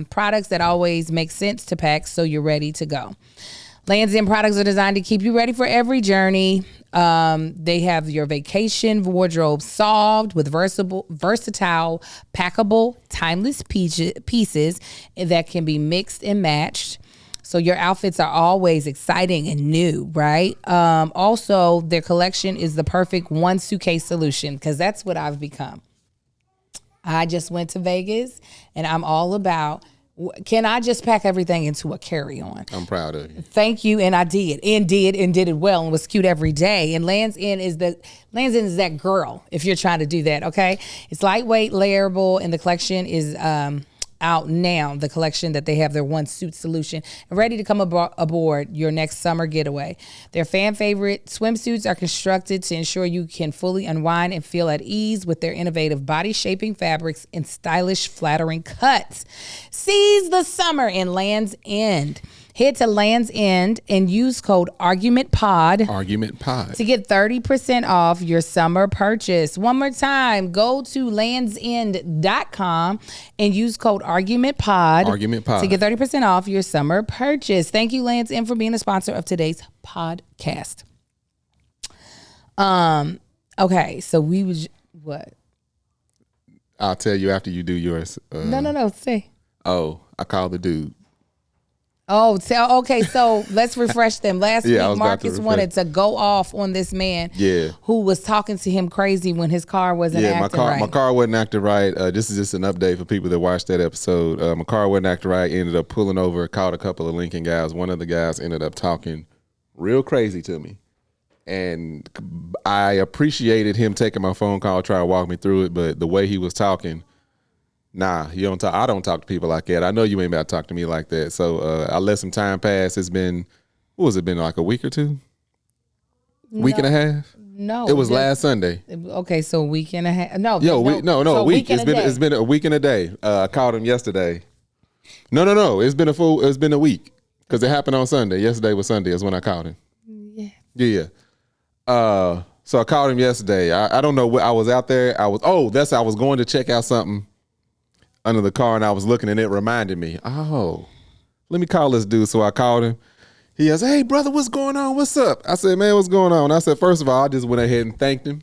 Speaker 1: products that always make sense to pack so you're ready to go. Lands' End products are designed to keep you ready for every journey. They have your vacation wardrobe solved with versatile, packable, timeless pieces that can be mixed and matched. So your outfits are always exciting and new, right? Also, their collection is the perfect one suitcase solution, because that's what I've become. I just went to Vegas, and I'm all about, can I just pack everything into a carry-on?
Speaker 2: I'm proud of you.
Speaker 1: Thank you, and I did it well, and was cute every day. And Lands' End is that girl, if you're trying to do that, okay? It's lightweight, layerable, and the collection is out now. The collection that they have, their one suit solution, and ready to come aboard your next summer getaway. Their fan favorite swimsuits are constructed to ensure you can fully unwind and feel at ease with their innovative body shaping fabrics and stylish, flattering cuts. Seize the summer in Lands' End. Head to Lands' End and use code ARGUMENTPOD to get 30% off your summer purchase. One more time, go to landsend.com and use code ARGUMENTPOD to get 30% off your summer purchase. Thank you, Lands' End, for being a sponsor of today's podcast. Okay, so we was what?
Speaker 2: I'll tell you after you do yours.
Speaker 1: No. Say.
Speaker 2: Oh, I called the dude.
Speaker 1: Oh, okay. So let's refresh them. Last week, Marcus wanted to go off on this man who was talking to him crazy when his car wasn't acting right.
Speaker 2: My car wasn't acting right. This is just an update for people that watched that episode. My car wasn't acting right. Ended up pulling over, called a couple of Lincoln guys. One of the guys ended up talking real crazy to me. And I appreciated him taking my phone call, trying to walk me through it. But the way he was talking, nah, you don't talk. I don't talk to people like that. I know you ain't about to talk to me like that. So I let some time pass. It's been, what was it been, like a week or two? Week and a half?
Speaker 1: No.
Speaker 2: It was last Sunday.
Speaker 1: Okay, so a week and a half. No.
Speaker 2: A week. It's been a week and a day. I called him yesterday. No. It's been a week. Because it happened on Sunday. Yesterday was Sunday is when I called him. Yeah. So I called him yesterday. I don't know what I was out there. I was going to check out something under the car, and I was looking, and it reminded me, let me call this dude. So I called him. He goes, hey, brother, what's going on? What's up? I said, man, what's going on? I said, first of all, I just went ahead and thanked him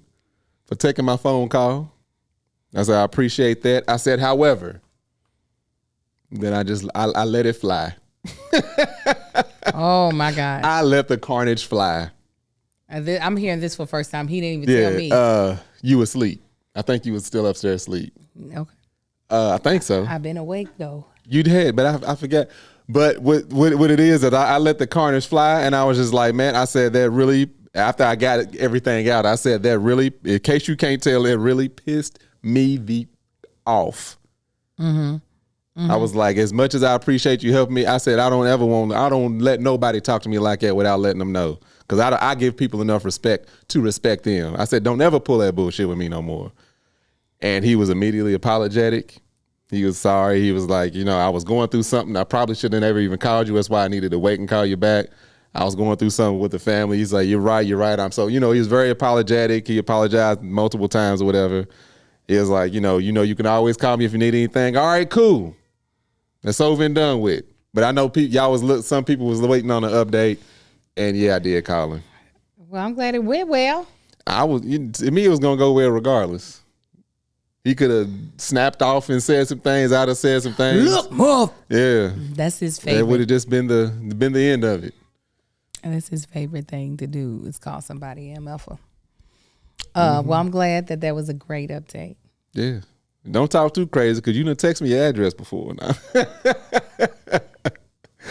Speaker 2: for taking my phone call. I said, I appreciate that. I said, however, then I let it fly.
Speaker 1: Oh, my God.
Speaker 2: I let the carnage fly.
Speaker 1: I'm hearing this for the first time. He didn't even tell me.
Speaker 2: You were asleep. I think you was still upstairs asleep.
Speaker 1: Okay.
Speaker 2: I think so.
Speaker 1: I've been awake though.
Speaker 2: You did, but I forget. But what it is that I let the carnage fly, and I was just like, man, I said that really, after I got everything out, I said that really, in case you can't tell, it really pissed me off. I was like, as much as I appreciate you helping me, I said, I don't let nobody talk to me like that without letting them know. Because I give people enough respect to respect them. I said, don't ever pull that bullshit with me no more. And he was immediately apologetic. He was sorry. He was like, I was going through something. I probably shouldn't have ever even called you. That's why I needed to wait and call you back. I was going through something with the family. He's like, you're right. He was very apologetic. He apologized multiple times or whatever. He was like, you can always call me if you need anything. All right, cool. That's over and done with. But I know some people was waiting on an update. And yeah, I did call him.
Speaker 1: Well, I'm glad it went well.
Speaker 2: To me, it was going to go well regardless. He could have snapped off and said some things. I'd have said some things.
Speaker 1: Look, Mom.
Speaker 2: Yeah.
Speaker 1: That's his favorite.
Speaker 2: That would have just been the end of it.
Speaker 1: And that's his favorite thing to do is call somebody MFer. Well, I'm glad that was a great update.
Speaker 2: Yeah. Don't talk too crazy because you done text me your address before now.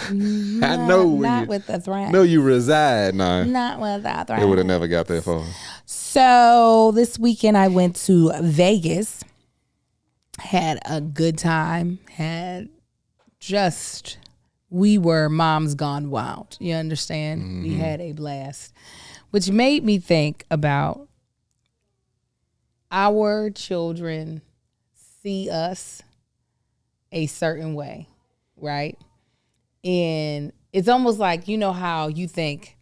Speaker 2: I know
Speaker 1: not with the threat.
Speaker 2: No, you reside now.
Speaker 1: Not with the threat.
Speaker 2: It would have never got that far.
Speaker 1: So this weekend I went to Vegas. Had a good time. Had just we were moms gone wild. You understand? We had a blast, which made me think about our children see us a certain way, right? And it's almost like, you know how you think,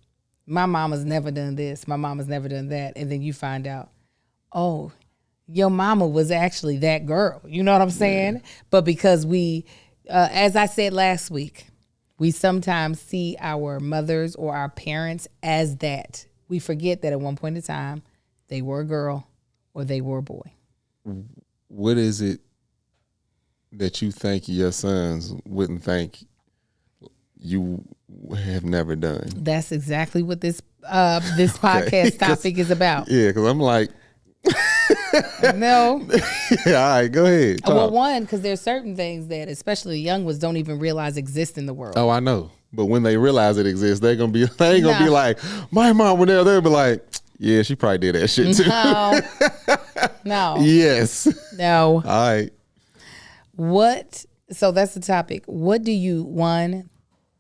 Speaker 1: my mama's never done this, my mama's never done that, and then you find out, oh, your mama was actually that girl. You know what I'm saying? Yeah. But because we, as I said last week, we sometimes see our mothers or our parents as that. We forget that at one point in time, they were a girl or they were a boy.
Speaker 2: What is it that you think your sons wouldn't think you have never done?
Speaker 1: That's exactly what this podcast topic is about.
Speaker 2: Yeah, because I'm like,
Speaker 1: no.
Speaker 2: Yeah, all right, go ahead. Talk.
Speaker 1: Well, one, because there's certain things that especially the young ones don't even realize exist in the world.
Speaker 2: Oh, I know. But when they realize it exists, they ain't gonna be like, my mom would never. They'll be like, yeah, she probably did that shit too.
Speaker 1: No.
Speaker 2: Yes.
Speaker 1: No.
Speaker 2: All right.
Speaker 1: So that's the topic. What do you, one,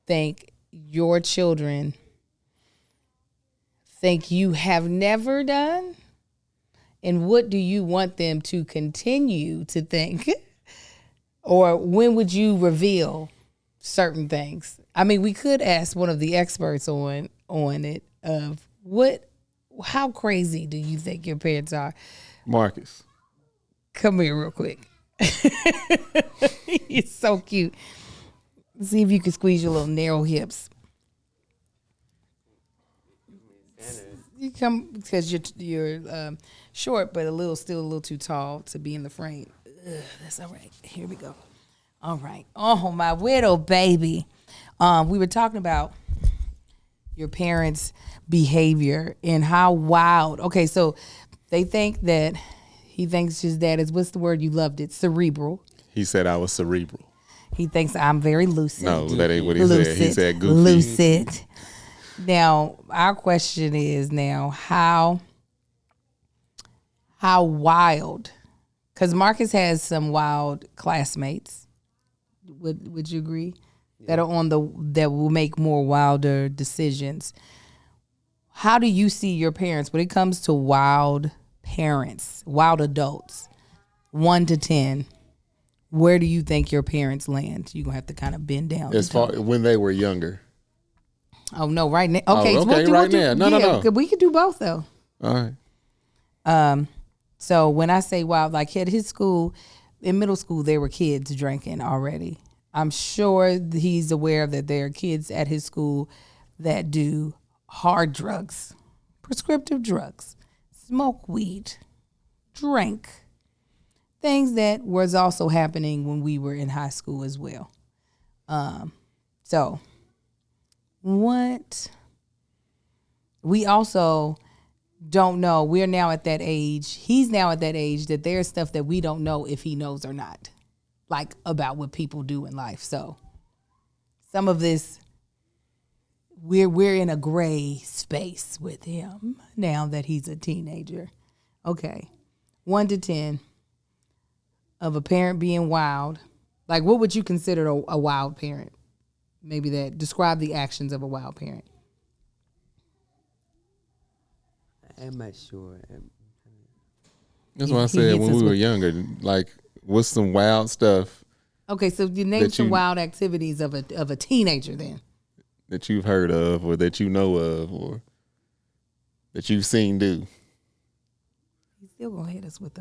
Speaker 1: think your children think you have never done? And what do you want them to continue to think? Or when would you reveal certain things? I mean, we could ask one of the experts on it of how crazy do you think your parents are?
Speaker 2: Marcus.
Speaker 1: Come here real quick. He's so cute. See if you can squeeze your little narrow hips. You come because you're short, but still a little too tall to be in the frame. That's all right. Here we go. All right. Oh, my widow baby. We were talking about your parents' behavior and how wild. Okay, so they think that he thinks his dad is, what's the word? You loved it. Cerebral.
Speaker 2: He said I was cerebral.
Speaker 1: He thinks I'm very lucid.
Speaker 2: No, that ain't what he said. He said goofy.
Speaker 1: Lucid. Now, our question is how wild, because Marcus has some wild classmates. Would you agree? Yeah. That will make more wilder decisions. How do you see your parents when it comes to wild parents, wild adults, 1 to 10? Where do you think your parents land? You're gonna have to kind of bend down.
Speaker 2: As far when they were younger.
Speaker 1: Oh no! Right now, okay.
Speaker 2: Now. No.
Speaker 1: We could do both though.
Speaker 2: All right.
Speaker 1: So when I say wild, like at his school, in middle school, there were kids drinking already. I'm sure he's aware that there are kids at his school that do hard drugs, prescriptive drugs, smoke weed, drink, things that was also happening when we were in high school as well. So what we also don't know, we're now at that age, he's now at that age that there's stuff that we don't know if he knows or not, like about what people do in life. So some of this, we're in a gray space with him now that he's a teenager. Okay, 1 to 10 of a parent being wild. Like, what would you consider a wild parent? Maybe describe the actions of a wild parent.
Speaker 3: I'm not sure.
Speaker 2: That's what I said when we were younger. Like, what's some wild stuff?
Speaker 1: Okay, so you name some wild activities of a teenager then.
Speaker 2: That you've heard of, or that you know of, or that you've seen do.
Speaker 1: He's still gonna hit us with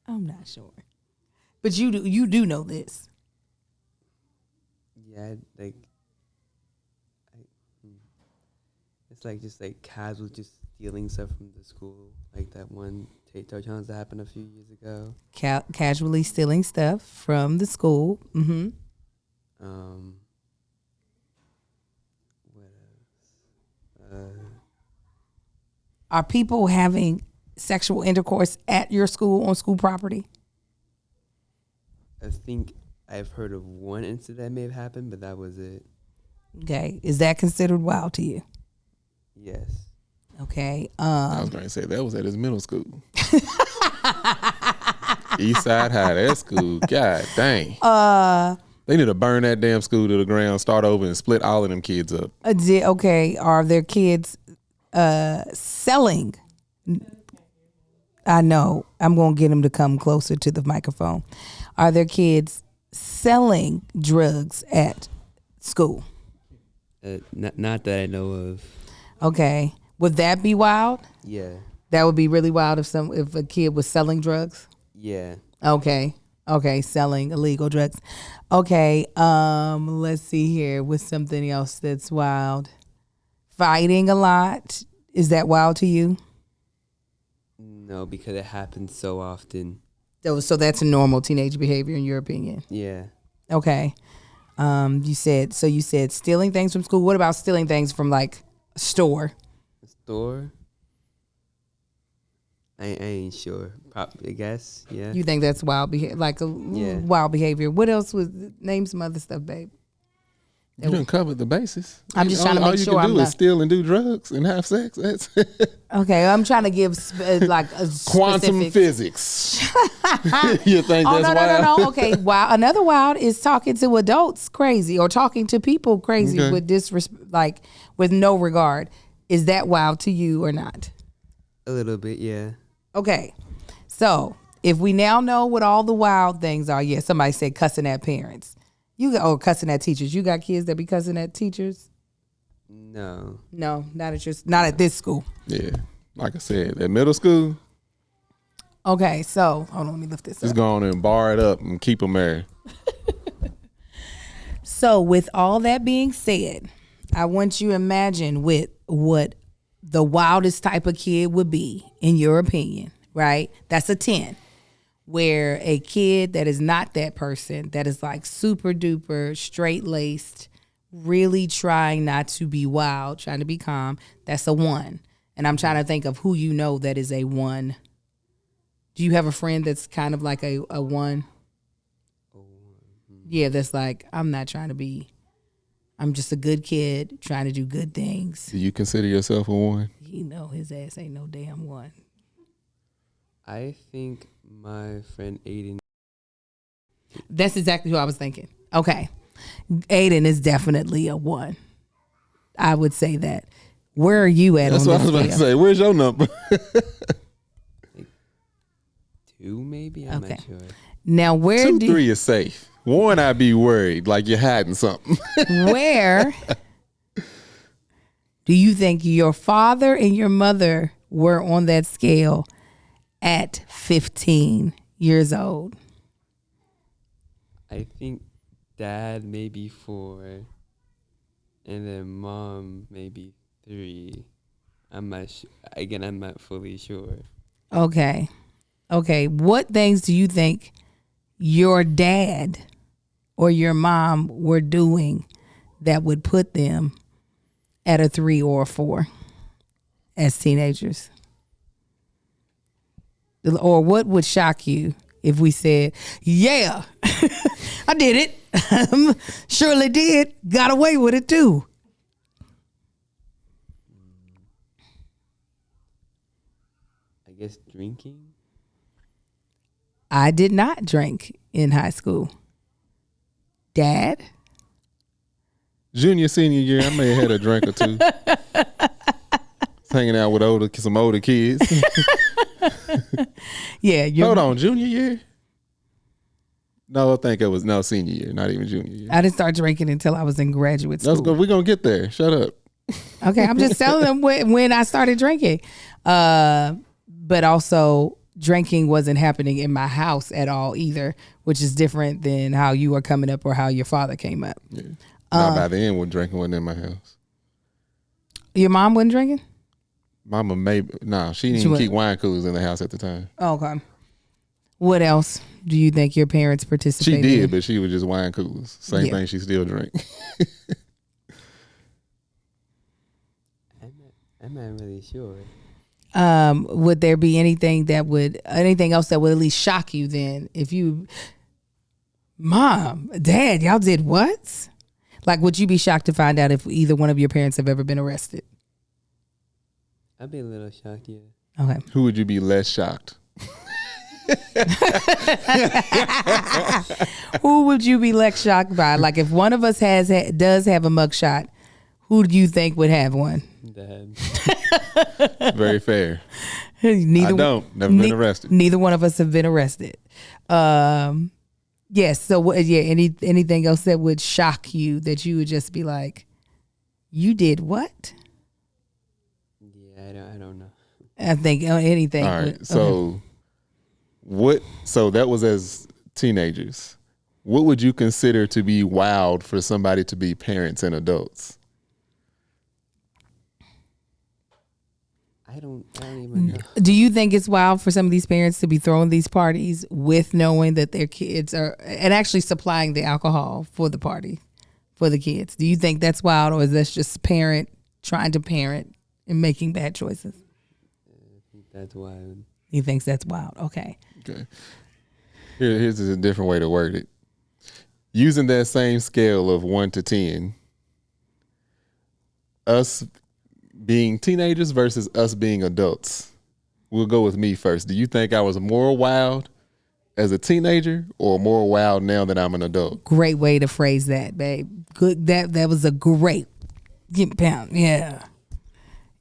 Speaker 1: I'm not sure, but you do know this.
Speaker 3: Yeah, it's like just like casual, just stealing stuff from the school, like that one Tato challenge that happened a few years ago.
Speaker 1: Casually stealing stuff from the school. Mm-hmm.
Speaker 3: What else?
Speaker 1: Are people having sexual intercourse at your school on school property?
Speaker 3: I think I've heard of one incident that may have happened, but that was it.
Speaker 1: Okay. Is that considered wild to you?
Speaker 3: Yes.
Speaker 1: Okay.
Speaker 2: I was going to say that was at his middle school. East Side High, that school. God dang. They need to burn that damn school to the ground, start over, and split all of them kids up.
Speaker 1: Okay, are their kids selling? I know. I'm going to get them to come closer to the microphone. Are their kids selling drugs at school?
Speaker 3: Not that I know of.
Speaker 1: Okay. Would that be wild?
Speaker 3: Yeah.
Speaker 1: That would be really wild if a kid was selling drugs?
Speaker 3: Yeah.
Speaker 1: Okay. Okay, selling illegal drugs. Okay, let's see here. What's something else that's wild? Fighting a lot. Is that wild to you?
Speaker 3: No, because it happens so often.
Speaker 1: So that's a normal teenage behavior in your opinion?
Speaker 3: Yeah.
Speaker 1: Okay. You said stealing things from school. What about stealing things from like a store?
Speaker 3: A store? I ain't sure. I guess, yeah.
Speaker 1: You think that's wild behavior, wild behavior? What else was? Name some other stuff, babe.
Speaker 2: You done covered the bases.
Speaker 1: I'm just trying to make sure
Speaker 2: all you
Speaker 1: I'm
Speaker 2: can do
Speaker 1: not
Speaker 2: is steal and do drugs and have sex. That's
Speaker 1: okay. I'm trying to give like a
Speaker 2: quantum
Speaker 1: specific
Speaker 2: physics. You think
Speaker 1: oh
Speaker 2: that's
Speaker 1: no.
Speaker 2: wild?
Speaker 1: Okay, wow. Another wild is talking to adults crazy or talking to people crazy
Speaker 2: Okay.
Speaker 1: with like with no regard. Is that wild to you or not?
Speaker 3: A little bit, yeah.
Speaker 1: Okay, so if we now know what all the wild things are, yeah, somebody said cussing at parents. Cussing at teachers. You got kids that be cussing at teachers?
Speaker 3: No.
Speaker 1: No, not at this school.
Speaker 2: Yeah, like I said, at middle school,
Speaker 1: Okay, so hold on, let me lift this
Speaker 2: just
Speaker 1: up.
Speaker 2: go on and bar it up and keep them there.
Speaker 1: So with all that being said, I want you to imagine with what the wildest type of kid would be, in your opinion, right? That's a 10. Where a kid that is not that person, that is like super duper, straight laced, really trying not to be wild, trying to be calm, that's a 1. And I'm trying to think of who you know that is a 1. Do you have a friend that's kind of like a 1? Yeah, that's like, I'm just a good kid trying to do good things.
Speaker 2: Do you consider yourself a 1?
Speaker 1: You know his ass ain't no damn 1.
Speaker 3: I think my friend Aiden.
Speaker 1: That's exactly who I was thinking. Okay. Aiden is definitely a 1. I would say that. Where are you at
Speaker 2: That's
Speaker 1: on
Speaker 2: what I
Speaker 1: this
Speaker 2: was about to
Speaker 1: scale?
Speaker 2: say. Where's your number?
Speaker 3: 2 maybe? I'm
Speaker 1: Okay.
Speaker 3: not sure.
Speaker 1: Now,
Speaker 2: 2, 3 is safe. 1, I'd be worried, like you're hiding something.
Speaker 1: where do you think your father and your mother were on that scale at 15 years old?
Speaker 3: I think dad maybe 4, and then mom maybe 3. I'm not sure. Again, I'm not fully sure.
Speaker 1: Okay. What things do you think your dad or your mom were doing that would put them at a 3 or a 4 as teenagers? Or what would shock you if we said, yeah, I did it. Surely did. Got away with it too.
Speaker 3: I guess drinking.
Speaker 1: I did not drink in high school. Dad?
Speaker 2: Junior, senior year, I may have had a drink or two. Hanging out with some older kids.
Speaker 1: Yeah.
Speaker 2: Hold on, junior year? No, I think it was senior year, not even junior year.
Speaker 1: I didn't start drinking until I was in graduate school.
Speaker 2: We're going to get there. Shut up.
Speaker 1: Okay, I'm just telling them when I started drinking. But also, drinking wasn't happening in my house at all either, which is different than how you were coming up or how your father came up.
Speaker 2: Yeah. Not by the end when drinking wasn't in my house.
Speaker 1: Your mom wasn't drinking?
Speaker 2: Mama maybe. Nah, she didn't even keep wine coolers in the house at the time.
Speaker 1: Okay. What else do you think your parents participated in?
Speaker 2: She did, but she was just wine coolers. Same thing she still drank.
Speaker 3: I'm not really sure.
Speaker 1: Would there be anything else that would at least shock you then? If you, Mom, Dad, y'all did what? Like, would you be shocked to find out if either one of your parents have ever been arrested?
Speaker 3: I'd be a little shocked, yeah.
Speaker 1: Okay.
Speaker 2: Who would you be less shocked?
Speaker 1: Who would you be less shocked by? Like if one of us does have a mugshot, who do you think would have one?
Speaker 3: Dad.
Speaker 2: Very fair.
Speaker 1: Neither,
Speaker 2: I don't. Never been arrested.
Speaker 1: Neither one of us have been arrested. Yes. So yeah. Anything else that would shock you that you would just be like, you did what?
Speaker 3: Yeah, I don't know.
Speaker 1: I think anything.
Speaker 2: All right. So So that was as teenagers. What would you consider to be wild for somebody to be parents and adults?
Speaker 3: I don't even know.
Speaker 1: Do you think it's wild for some of these parents to be throwing these parties with knowing that their kids are, and actually supplying the alcohol for the party for the kids? Do you think that's wild, or is that just parent trying to parent and making bad choices?
Speaker 3: I think that's wild.
Speaker 1: He thinks that's wild. Okay.
Speaker 2: Okay. Here's a different way to word it. Using that same scale of 1 to 10, us being teenagers versus us being adults. We'll go with me first. Do you think I was more wild as a teenager or more wild now that I'm an adult?
Speaker 1: Great way to phrase that, babe. Good. That was a great pound. Yeah.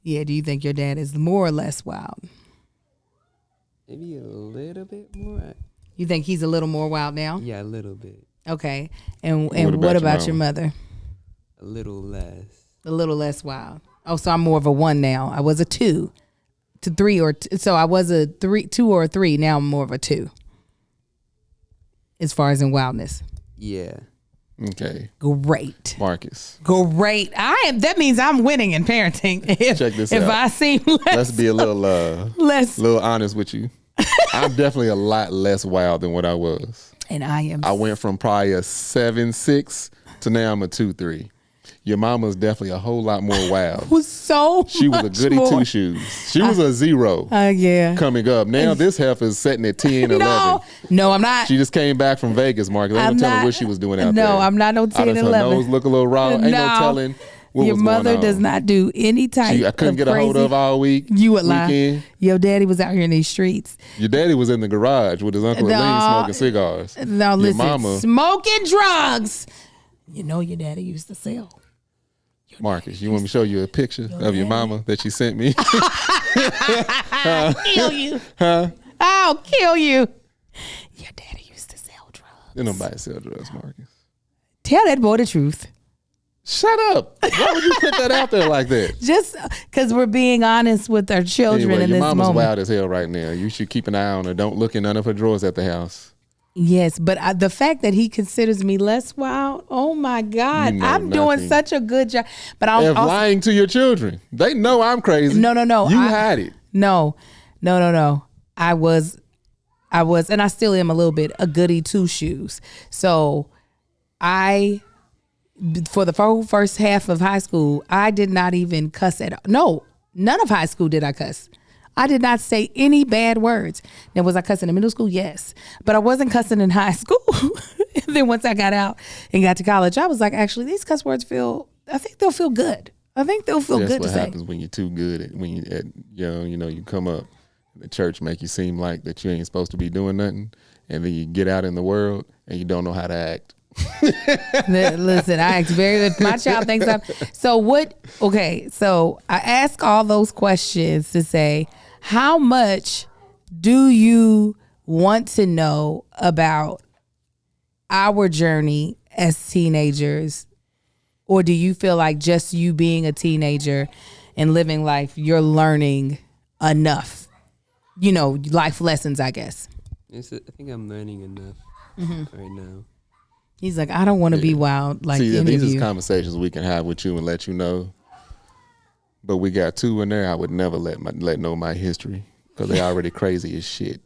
Speaker 1: Yeah. Do you think your dad is more or less wild?
Speaker 3: Maybe a little bit more.
Speaker 1: You think he's a little more wild now?
Speaker 3: Yeah, a little bit.
Speaker 1: Okay. And what about your mother?
Speaker 3: A little less.
Speaker 1: A little less wild. Oh, so I'm more of a 1 now. I was a 2 to 3 so I was a 2 or a 3. Now I'm more of a 2. As far as in wildness.
Speaker 3: Yeah.
Speaker 2: Okay.
Speaker 1: Great.
Speaker 2: Marcus.
Speaker 1: Great. That means I'm winning in parenting.
Speaker 2: Check this out.
Speaker 1: If I seem less.
Speaker 2: Let's be a little little honest with you. I'm definitely a lot less wild than what I was.
Speaker 1: And I
Speaker 2: went from probably a 7'6" to now I'm a 2'3". Your mama's definitely a whole lot more wild. She was a goody two shoes. She was a 0.
Speaker 1: Yeah.
Speaker 2: Coming up. Now this heifer's sitting at 10, 11.
Speaker 1: No, I'm not.
Speaker 2: She just came back from Vegas, Marcus. They don't tell her what she was doing out there.
Speaker 1: No, I'm not no 10, 11.
Speaker 2: Her nose look a little raw. Ain't no telling what
Speaker 1: your
Speaker 2: was going
Speaker 1: mother
Speaker 2: on.
Speaker 1: does not do any type
Speaker 2: I couldn't
Speaker 1: of
Speaker 2: get a hold of all week.
Speaker 1: You would
Speaker 2: weekend.
Speaker 1: lie. Your daddy was out here in these streets.
Speaker 2: Your daddy was in the garage with his Uncle Elaine smoking cigars.
Speaker 1: No, listen.
Speaker 2: Mama,
Speaker 1: smoking drugs. You know your daddy used to sell.
Speaker 2: Marcus, you want me to show you a picture of your mama that she sent me?
Speaker 1: I'll kill you.
Speaker 2: Huh?
Speaker 1: I'll kill you. Your daddy used to sell drugs.
Speaker 2: Ain't nobody sell drugs, Marcus.
Speaker 1: Tell that boy the truth.
Speaker 2: Shut up. Why would you put that out there like that?
Speaker 1: Just because we're being honest with our children
Speaker 2: anyway,
Speaker 1: in
Speaker 2: your
Speaker 1: this
Speaker 2: mama's
Speaker 1: moment.
Speaker 2: wild as hell right now. You should keep an eye on her. Don't look in none of her drawers at the house.
Speaker 1: Yes, but the fact that he considers me less wild, oh my God,
Speaker 2: You know
Speaker 1: I'm doing
Speaker 2: nothing.
Speaker 1: such a good job. But I'm
Speaker 2: And lying to your children. They know I'm crazy.
Speaker 1: No.
Speaker 2: You hide it.
Speaker 1: No. I was, and I still am a little bit a goody two shoes. So for the whole first half of high school, I did not even cuss at all. No, none of high school did I cuss. I did not say any bad words. Now, was I cussing in middle school? Yes. But I wasn't cussing in high school. And then once I got out and got to college, I was like, actually, these cuss words I think they'll feel good. I think they'll feel good to say.
Speaker 2: That's what happens when you're too good at, when you at young, you come up, the church make you seem like that you ain't supposed to be doing nothing. And then you get out in the world and you don't know how to act.
Speaker 1: Listen, I act if my child thinks I'm so I ask all those questions to say, how much do you want to know about our journey as teenagers, or do you feel like just you being a teenager and living life, you're learning enough, life lessons, I guess?
Speaker 3: I think I'm learning enough right now.
Speaker 1: He's like, I don't want to be wild like any
Speaker 2: these
Speaker 1: of
Speaker 2: is
Speaker 1: you.
Speaker 2: conversations we can have with you and let you know. But we got 2 in there. I would never let know my history because they already crazy as shit.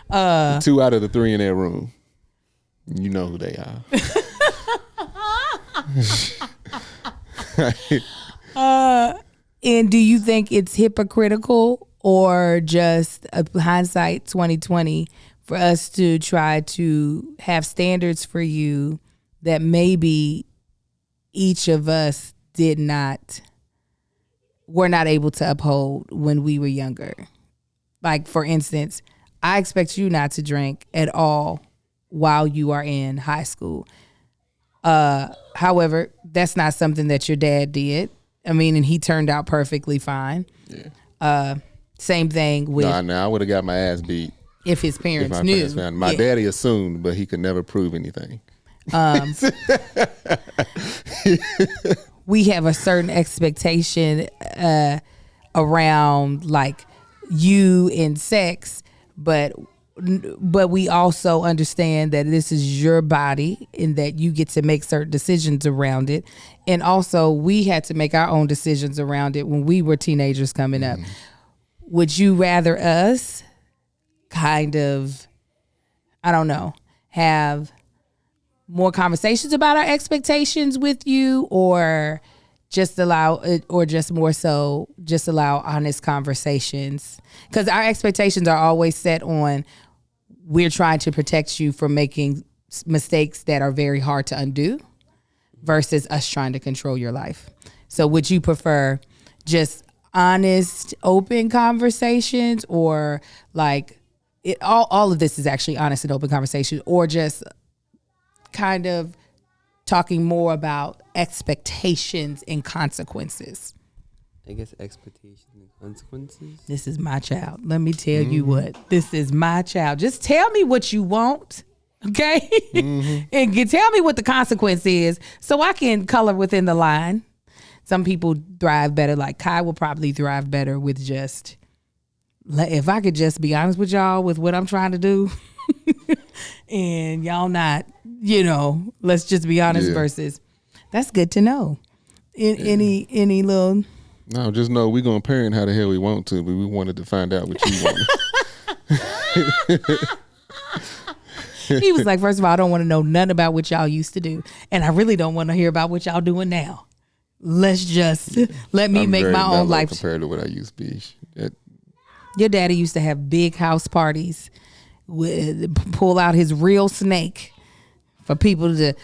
Speaker 2: 2 out of the 3 in that room, you know who they
Speaker 1: are. And do you think it's hypocritical or just a hindsight 2020 for us to try to have standards for you that maybe each of us were not able to uphold when we were younger? Like, for instance, I expect you not to drink at all while you are in high school. However, that's not something that your dad did. I mean, and he turned out perfectly fine.
Speaker 2: Yeah.
Speaker 1: Same thing with
Speaker 2: I would have got my ass beat
Speaker 1: if his parents
Speaker 2: if my
Speaker 1: knew.
Speaker 2: parents found. My daddy assumed, but he could never prove anything.
Speaker 1: We have a certain expectation around like you in sex, but we also understand that this is your body and that you get to make certain decisions around it. And also we had to make our own decisions around it when we were teenagers coming up. Would you rather us kind of, I don't know, have more conversations about our expectations with you, or just allow it, or just more so just allow honest conversations? Because our expectations are always set on, we're trying to protect you from making mistakes that are very hard to undo versus us trying to control your life. So would you prefer just honest, open conversations, or like it all of this is actually honest and open conversation, or just kind of talking more about expectations and consequences?
Speaker 3: I guess expectations and consequences.
Speaker 1: This is my child. Let me tell you what. This is my child. Just tell me what you want, okay? And tell me what the consequence is so I can color within the line. Some people thrive better. Like Kai will probably thrive better with just, if I could just be honest with y'all with what I'm trying to do and y'all not, let's just be honest versus that's good to know. Any little...
Speaker 2: No, just know we're going to parent how the hell we want to, but we wanted to find out what you want.
Speaker 1: He was like, first of all, I don't want to know nothing about what y'all used to do. And I really don't want to hear about what y'all doing now. Let's just let me make my own life.
Speaker 2: Compared to what I used to be.
Speaker 1: Your daddy used to have big house parties, pull out his real snake for people to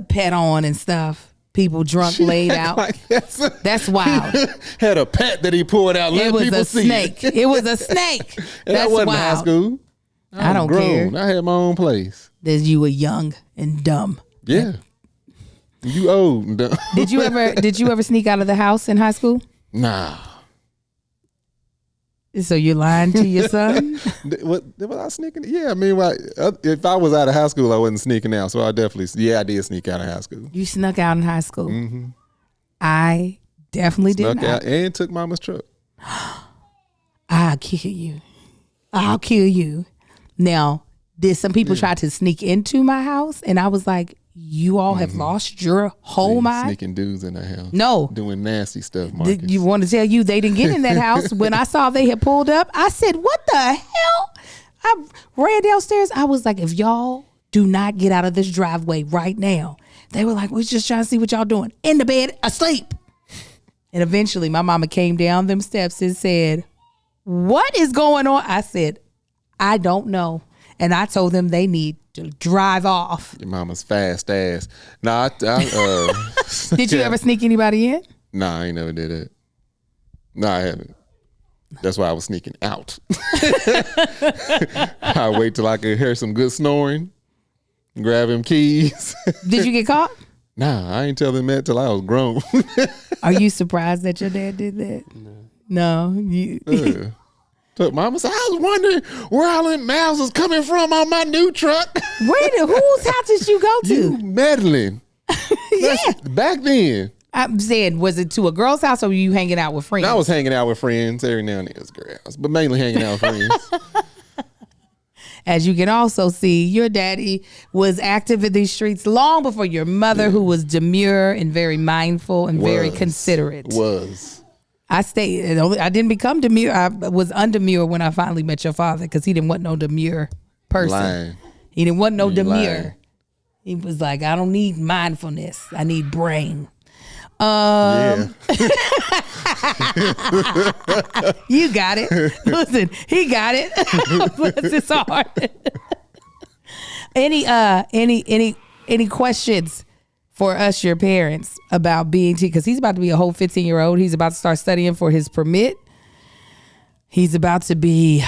Speaker 1: pet on and stuff. People drunk, laid out. That's wild.
Speaker 2: Had a pet that he pulled out.
Speaker 1: It was a snake. It was a snake.
Speaker 2: That wasn't
Speaker 1: wild.
Speaker 2: high school.
Speaker 1: I don't care.
Speaker 2: I had my own place.
Speaker 1: That you were young and dumb.
Speaker 2: Yeah. You old and dumb.
Speaker 1: Did you ever sneak out of the house in high school?
Speaker 2: Nah.
Speaker 1: So you're lying to your son?
Speaker 2: Was I sneaking? Yeah, I mean, if I was out of high school, I wasn't sneaking out. So I did sneak out of high school.
Speaker 1: You snuck out in high school. Mm-hmm. I definitely did not.
Speaker 2: Out and took mama's truck.
Speaker 1: I'll kill you. Now, did some people try to sneak into my house? And I was like, you all have lost your whole mind?
Speaker 2: Sneaking dudes in the house.
Speaker 1: No.
Speaker 2: Doing nasty stuff, Marcus.
Speaker 1: You want to tell you they didn't get in that house. When I saw they had pulled up, I said, what the hell? I ran downstairs. I was like, if y'all do not get out of this driveway right now. They were like, we're just trying to see what y'all doing. In the bed, asleep. And eventually my mama came down them steps and said, what is going on? I said, I don't know. And I told them they need to drive off.
Speaker 2: Your mama's fast ass. Nah,
Speaker 1: Did you ever sneak anybody in?
Speaker 2: Nah, I ain't never did it. Nah, I haven't. That's why I was sneaking out. I wait till I could hear some good snoring, grab him keys.
Speaker 1: Did you get caught?
Speaker 2: Nah, I ain't tell them that till I was grown.
Speaker 1: Are you surprised that your dad did that? No.
Speaker 2: So Mama said, I was wondering where all them miles was coming from on my new truck.
Speaker 1: Whose house did you go to?
Speaker 2: You meddling.
Speaker 1: Yeah.
Speaker 2: Back then.
Speaker 1: I'm saying, was it to a girl's house or were you hanging out with friends?
Speaker 2: I was hanging out with friends. Every now and then it was girls, but mainly hanging out with friends.
Speaker 1: As you can also see, your daddy was active in these streets long before your mother, who was demure and very mindful and very considerate. I stayed. I didn't become demure. I was undemure when I finally met your father because he didn't want no demure person.
Speaker 2: Lying.
Speaker 1: He didn't want no demure.
Speaker 2: Lying.
Speaker 1: He was like, I don't need mindfulness. I need brain.
Speaker 2: Yeah.
Speaker 1: You got it. Listen, he got it. Bless his heart. Any questions for us, your parents, about being because he's about to be a whole 15-year-old. He's about to start studying for his permit. He's about to be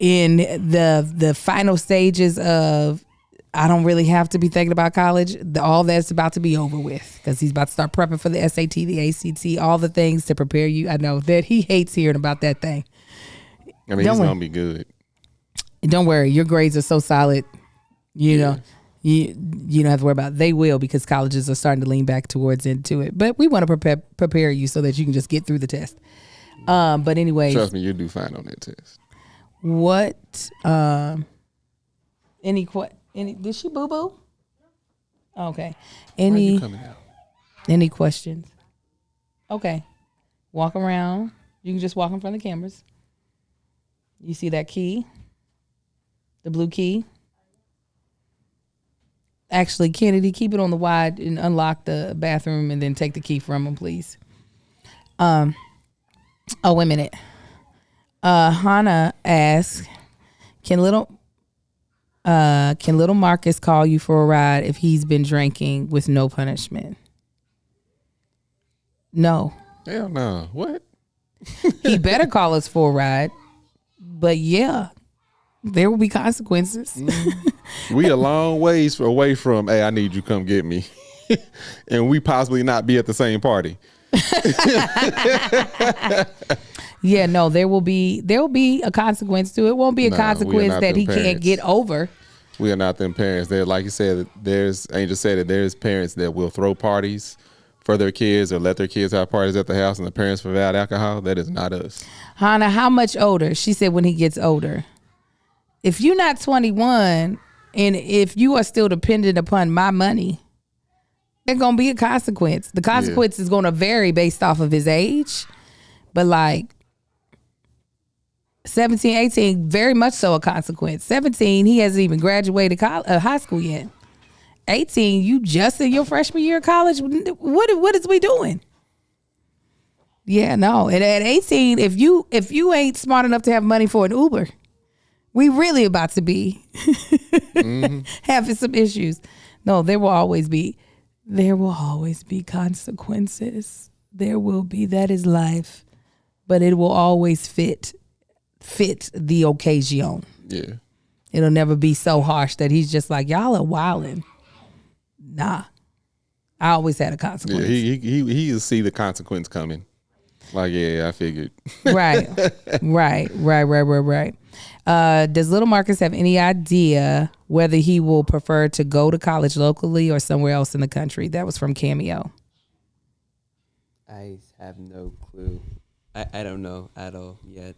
Speaker 1: in the final stages of, I don't really have to be thinking about college. All that's about to be over with because he's about to start prepping for the SAT, the ACT, all the things to prepare you. I know that he hates hearing about that thing.
Speaker 2: I mean, he's going to be good.
Speaker 1: Don't worry. Your grades are so solid. You know, you don't have to worry about it. They will, because colleges are starting to lean back towards into it. But we want to prepare you so that you can just get through the test. But anyway.
Speaker 2: Trust me, you do fine on that test.
Speaker 1: What, did she boo-boo? Okay. Any questions? Okay. Walk around. You can just walk in front of the cameras. You see that key? The blue key? Actually, Kennedy, keep it on the wide and unlock the bathroom and then take the key from him, please. Oh, wait a minute. Hannah asks, can little Marcus call you for a ride if he's been drinking with no punishment? No.
Speaker 2: Hell no. What?
Speaker 1: He better call us for a ride. But yeah, there will be consequences.
Speaker 2: We a long ways away from, hey, I need you to come get me. And we possibly not be at the same party.
Speaker 1: Yeah, no, there will be a consequence to it. It won't be a consequence that he can't get over.
Speaker 2: We are not them parents. There, like you said, Angel said that there's parents that will throw parties for their kids or let their kids have parties at the house and the parents provide alcohol. That is not us.
Speaker 1: Hannah, how much older? She said when he gets older. If you're not 21 and if you are still dependent upon my money, there's going to be a consequence. The consequence is going to vary based off of his age. But like 17, 18, very much so a consequence. 17, he hasn't even graduated high school yet. 18, you just in your freshman year of college. What is we doing? Yeah, no. And at 18, if you ain't smart enough to have money for an Uber, we really about to be having some issues. No, there will always be consequences. There will be. That is life. But it will always fit the occasion.
Speaker 2: Yeah.
Speaker 1: It'll never be so harsh that he's just like, y'all are wilding. Nah. I always had a consequence.
Speaker 2: Yeah, he'll see the consequence coming. Like, yeah, I figured.
Speaker 1: Right. Does little Marcus have any idea whether he will prefer to go to college locally or somewhere else in the country? That was from Cameo.
Speaker 3: I have no clue. I don't know at all yet.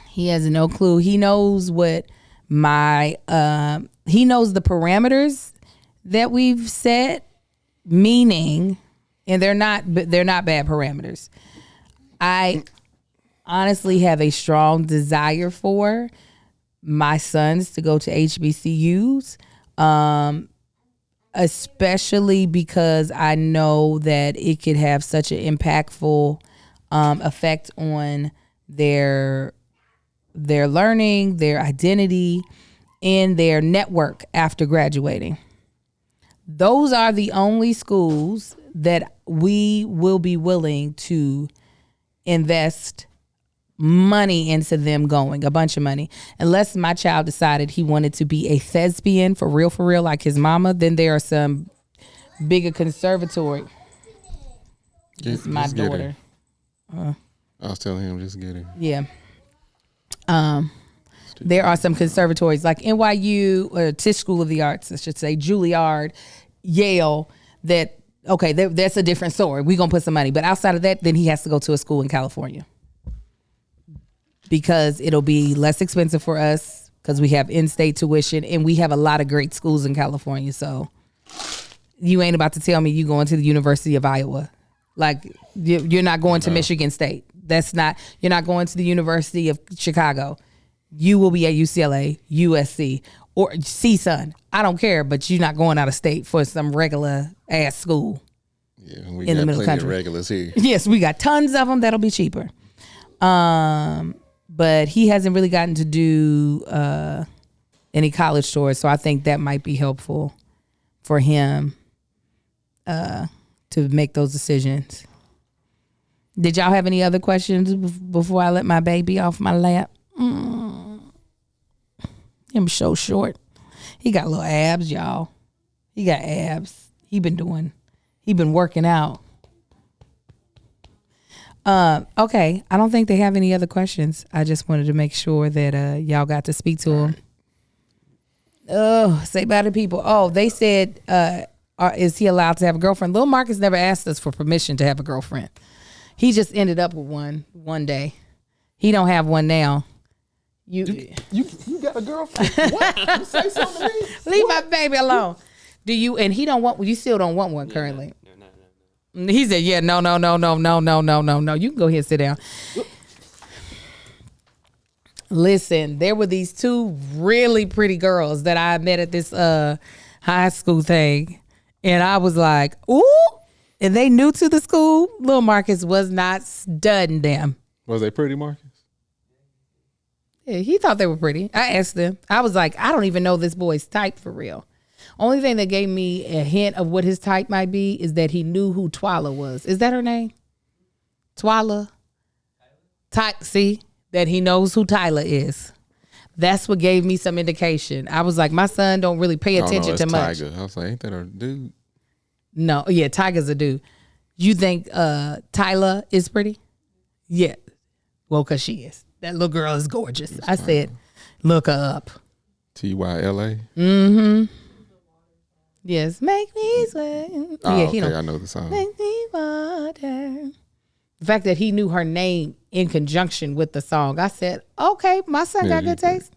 Speaker 1: He has no clue. He knows what he knows the parameters that we've set, meaning, and they're not bad parameters. I honestly have a strong desire for my sons to go to HBCUs, especially because I know that it could have such an impactful effect on their learning, their identity, and their network after graduating. Those are the only schools that we will be willing to invest money into them going, a bunch of money. Unless my child decided he wanted to be a thespian for real, like his mama, then there are some bigger conservatory. It's my daughter.
Speaker 2: I was telling him, just get it.
Speaker 1: Yeah. There are some conservatories like NYU or Tisch School of the Arts, I should say, Juilliard, Yale, that's a different story. We're going to put some money. But outside of that, then he has to go to a school in California. Because it'll be less expensive for us because we have in-state tuition and we have a lot of great schools in California. So you ain't about to tell me you going to the University of Iowa. Like, you're not going to Michigan State. You're not going to the University of Chicago. You will be at UCLA, USC, or CSUN. I don't care, but you're not going out of state for some regular ass school.
Speaker 2: Yeah, we
Speaker 1: in
Speaker 2: got
Speaker 1: the middle
Speaker 2: plenty
Speaker 1: of the country.
Speaker 2: of regulars here.
Speaker 1: Yes, we got tons of them. That'll be cheaper. But he hasn't really gotten to do any college tours, so I think that might be helpful for him to make those decisions. Did y'all have any other questions before I let my baby off my lap? Him so short. He got little abs, y'all. He got abs. He been working out. Okay. I don't think they have any other questions. I just wanted to make sure that y'all got to speak to him. Oh, say bye to people. Oh, they said, is he allowed to have a girlfriend? Lil Marcus never asked us for permission to have a girlfriend. He just ended up with one day. He don't have one now. You
Speaker 2: got a girlfriend? What? You say something to me?
Speaker 1: Leave my baby alone. Do you? And he don't want. You still don't want one currently. No. He said, "Yeah, no. You can go ahead and sit down." Listen, there were these two really pretty girls that I met at this high school thing, and I was like, "Ooh!" And they new to the school. Lil Marcus was not studying them.
Speaker 2: Was they pretty, Marcus?
Speaker 1: Yeah, he thought they were pretty. I asked them. I was like, I don't even know this boy's type for real. Only thing that gave me a hint of what his type might be is that he knew who Twyla was. Is that her name? Twyla? See? That he knows who Tyler is. That's what gave me some indication. I was like, my son don't really pay attention to much.
Speaker 2: Tiger. I was like, ain't that a dude?
Speaker 1: No, yeah, Tiger's a dude. You think Tyla is pretty? Yeah. Well, because she is. That little girl is gorgeous. I said, look her up.
Speaker 2: Tyla?
Speaker 1: Mm-hmm. Yes. Make me sweat.
Speaker 2: Oh,
Speaker 1: yeah,
Speaker 2: okay, I know the song.
Speaker 1: Make me water. The fact that he knew her name in conjunction with the song, I said, okay, my son got good taste.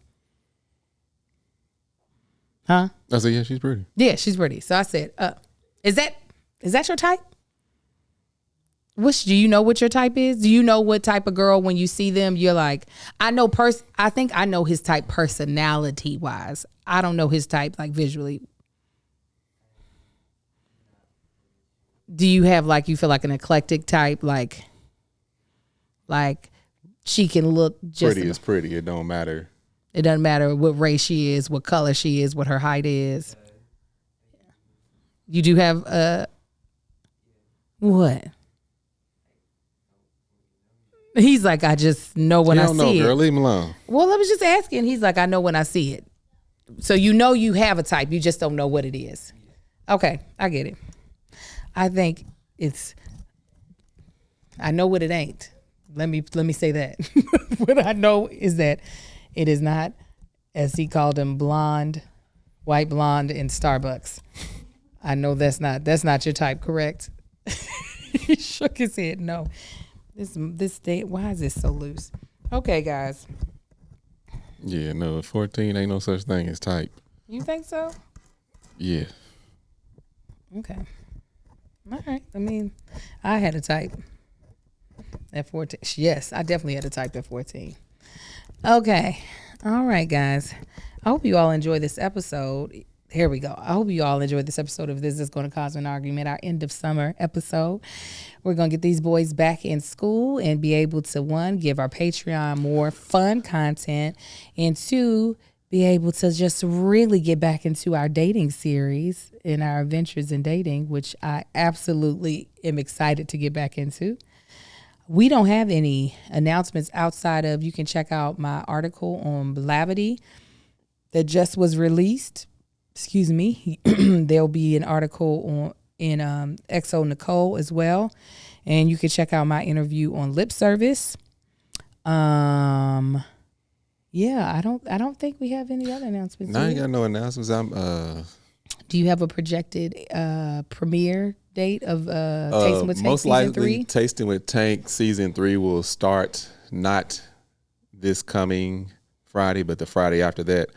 Speaker 1: Huh?
Speaker 2: I said, yeah, she's pretty.
Speaker 1: Yeah, she's pretty. So I said, is that your type? Do you know what your type is? Do you know what type of girl when you see them, you're like, I think I know his type personality wise. I don't know his type like visually. Do you have you feel like an eclectic type, like she can look just
Speaker 2: pretty is pretty. It don't matter.
Speaker 1: It doesn't matter what race she is, what color she is, what her height is. You do have what? He's like, I just know when I see it.
Speaker 2: You don't know, girl. Leave him alone.
Speaker 1: Well, I was just asking. He's like, I know when I see it. So you know you have a type. You just don't know what it is. Okay, I get it. I think I know what it ain't. Let me say that. What I know is that it is not, as he called him, white blonde in Starbucks. I know that's not your type, correct? He shook his head. No. This day, why is this so loose? Okay, guys.
Speaker 2: Yeah, no, 14 ain't no such thing as type.
Speaker 1: You think so?
Speaker 2: Yeah.
Speaker 1: Okay. All right. I mean, I had a type at 14. Yes, I definitely had a type at 14. Okay. All right, guys. I hope you all enjoy this episode. Here we go. I hope you all enjoyed this episode of This Is Going to Cause an Argument, our end of summer episode. We're going to get these boys back in school and be able to, one, give our Patreon more fun content, and two, be able to just really get back into our dating series and our adventures in dating, which I absolutely am excited to get back into. We don't have any announcements outside of, you can check out my article on Blavity that just was released. Excuse me. There'll be an article in XO Nicole as well. And you can check out my interview on lip service. Yeah, I don't think we have any other announcements.
Speaker 2: No, I ain't got no announcements.
Speaker 1: Do you have a projected premiere date of Tasting with Tank
Speaker 2: most
Speaker 1: season
Speaker 2: likely
Speaker 1: 3?
Speaker 2: Tasting with Tank season 3 will start not this coming Friday, but the Friday after that.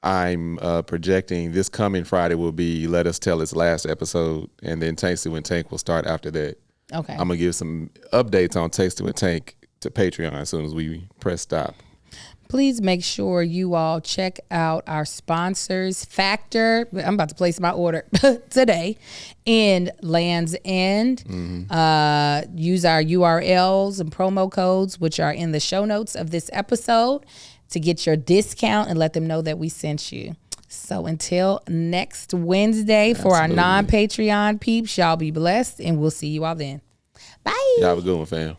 Speaker 2: I'm projecting this coming Friday will be Let Us Tell Its last episode, and then Tasting with Tank will start after that.
Speaker 1: Okay.
Speaker 2: I'm going to give some updates on Tasting with Tank to Patreon as soon as we press stop.
Speaker 1: Please make sure you all check out our sponsors, Factor. I'm about to place my order today. And Land's End. Mm-hmm. Use our URLs and promo codes, which are in the show notes of this episode, to get your discount and let them know that we sent you. So until next Wednesday for our non-Patreon peeps, y'all be blessed, and we'll see you all then. Bye.
Speaker 2: Y'all have a good one, fam.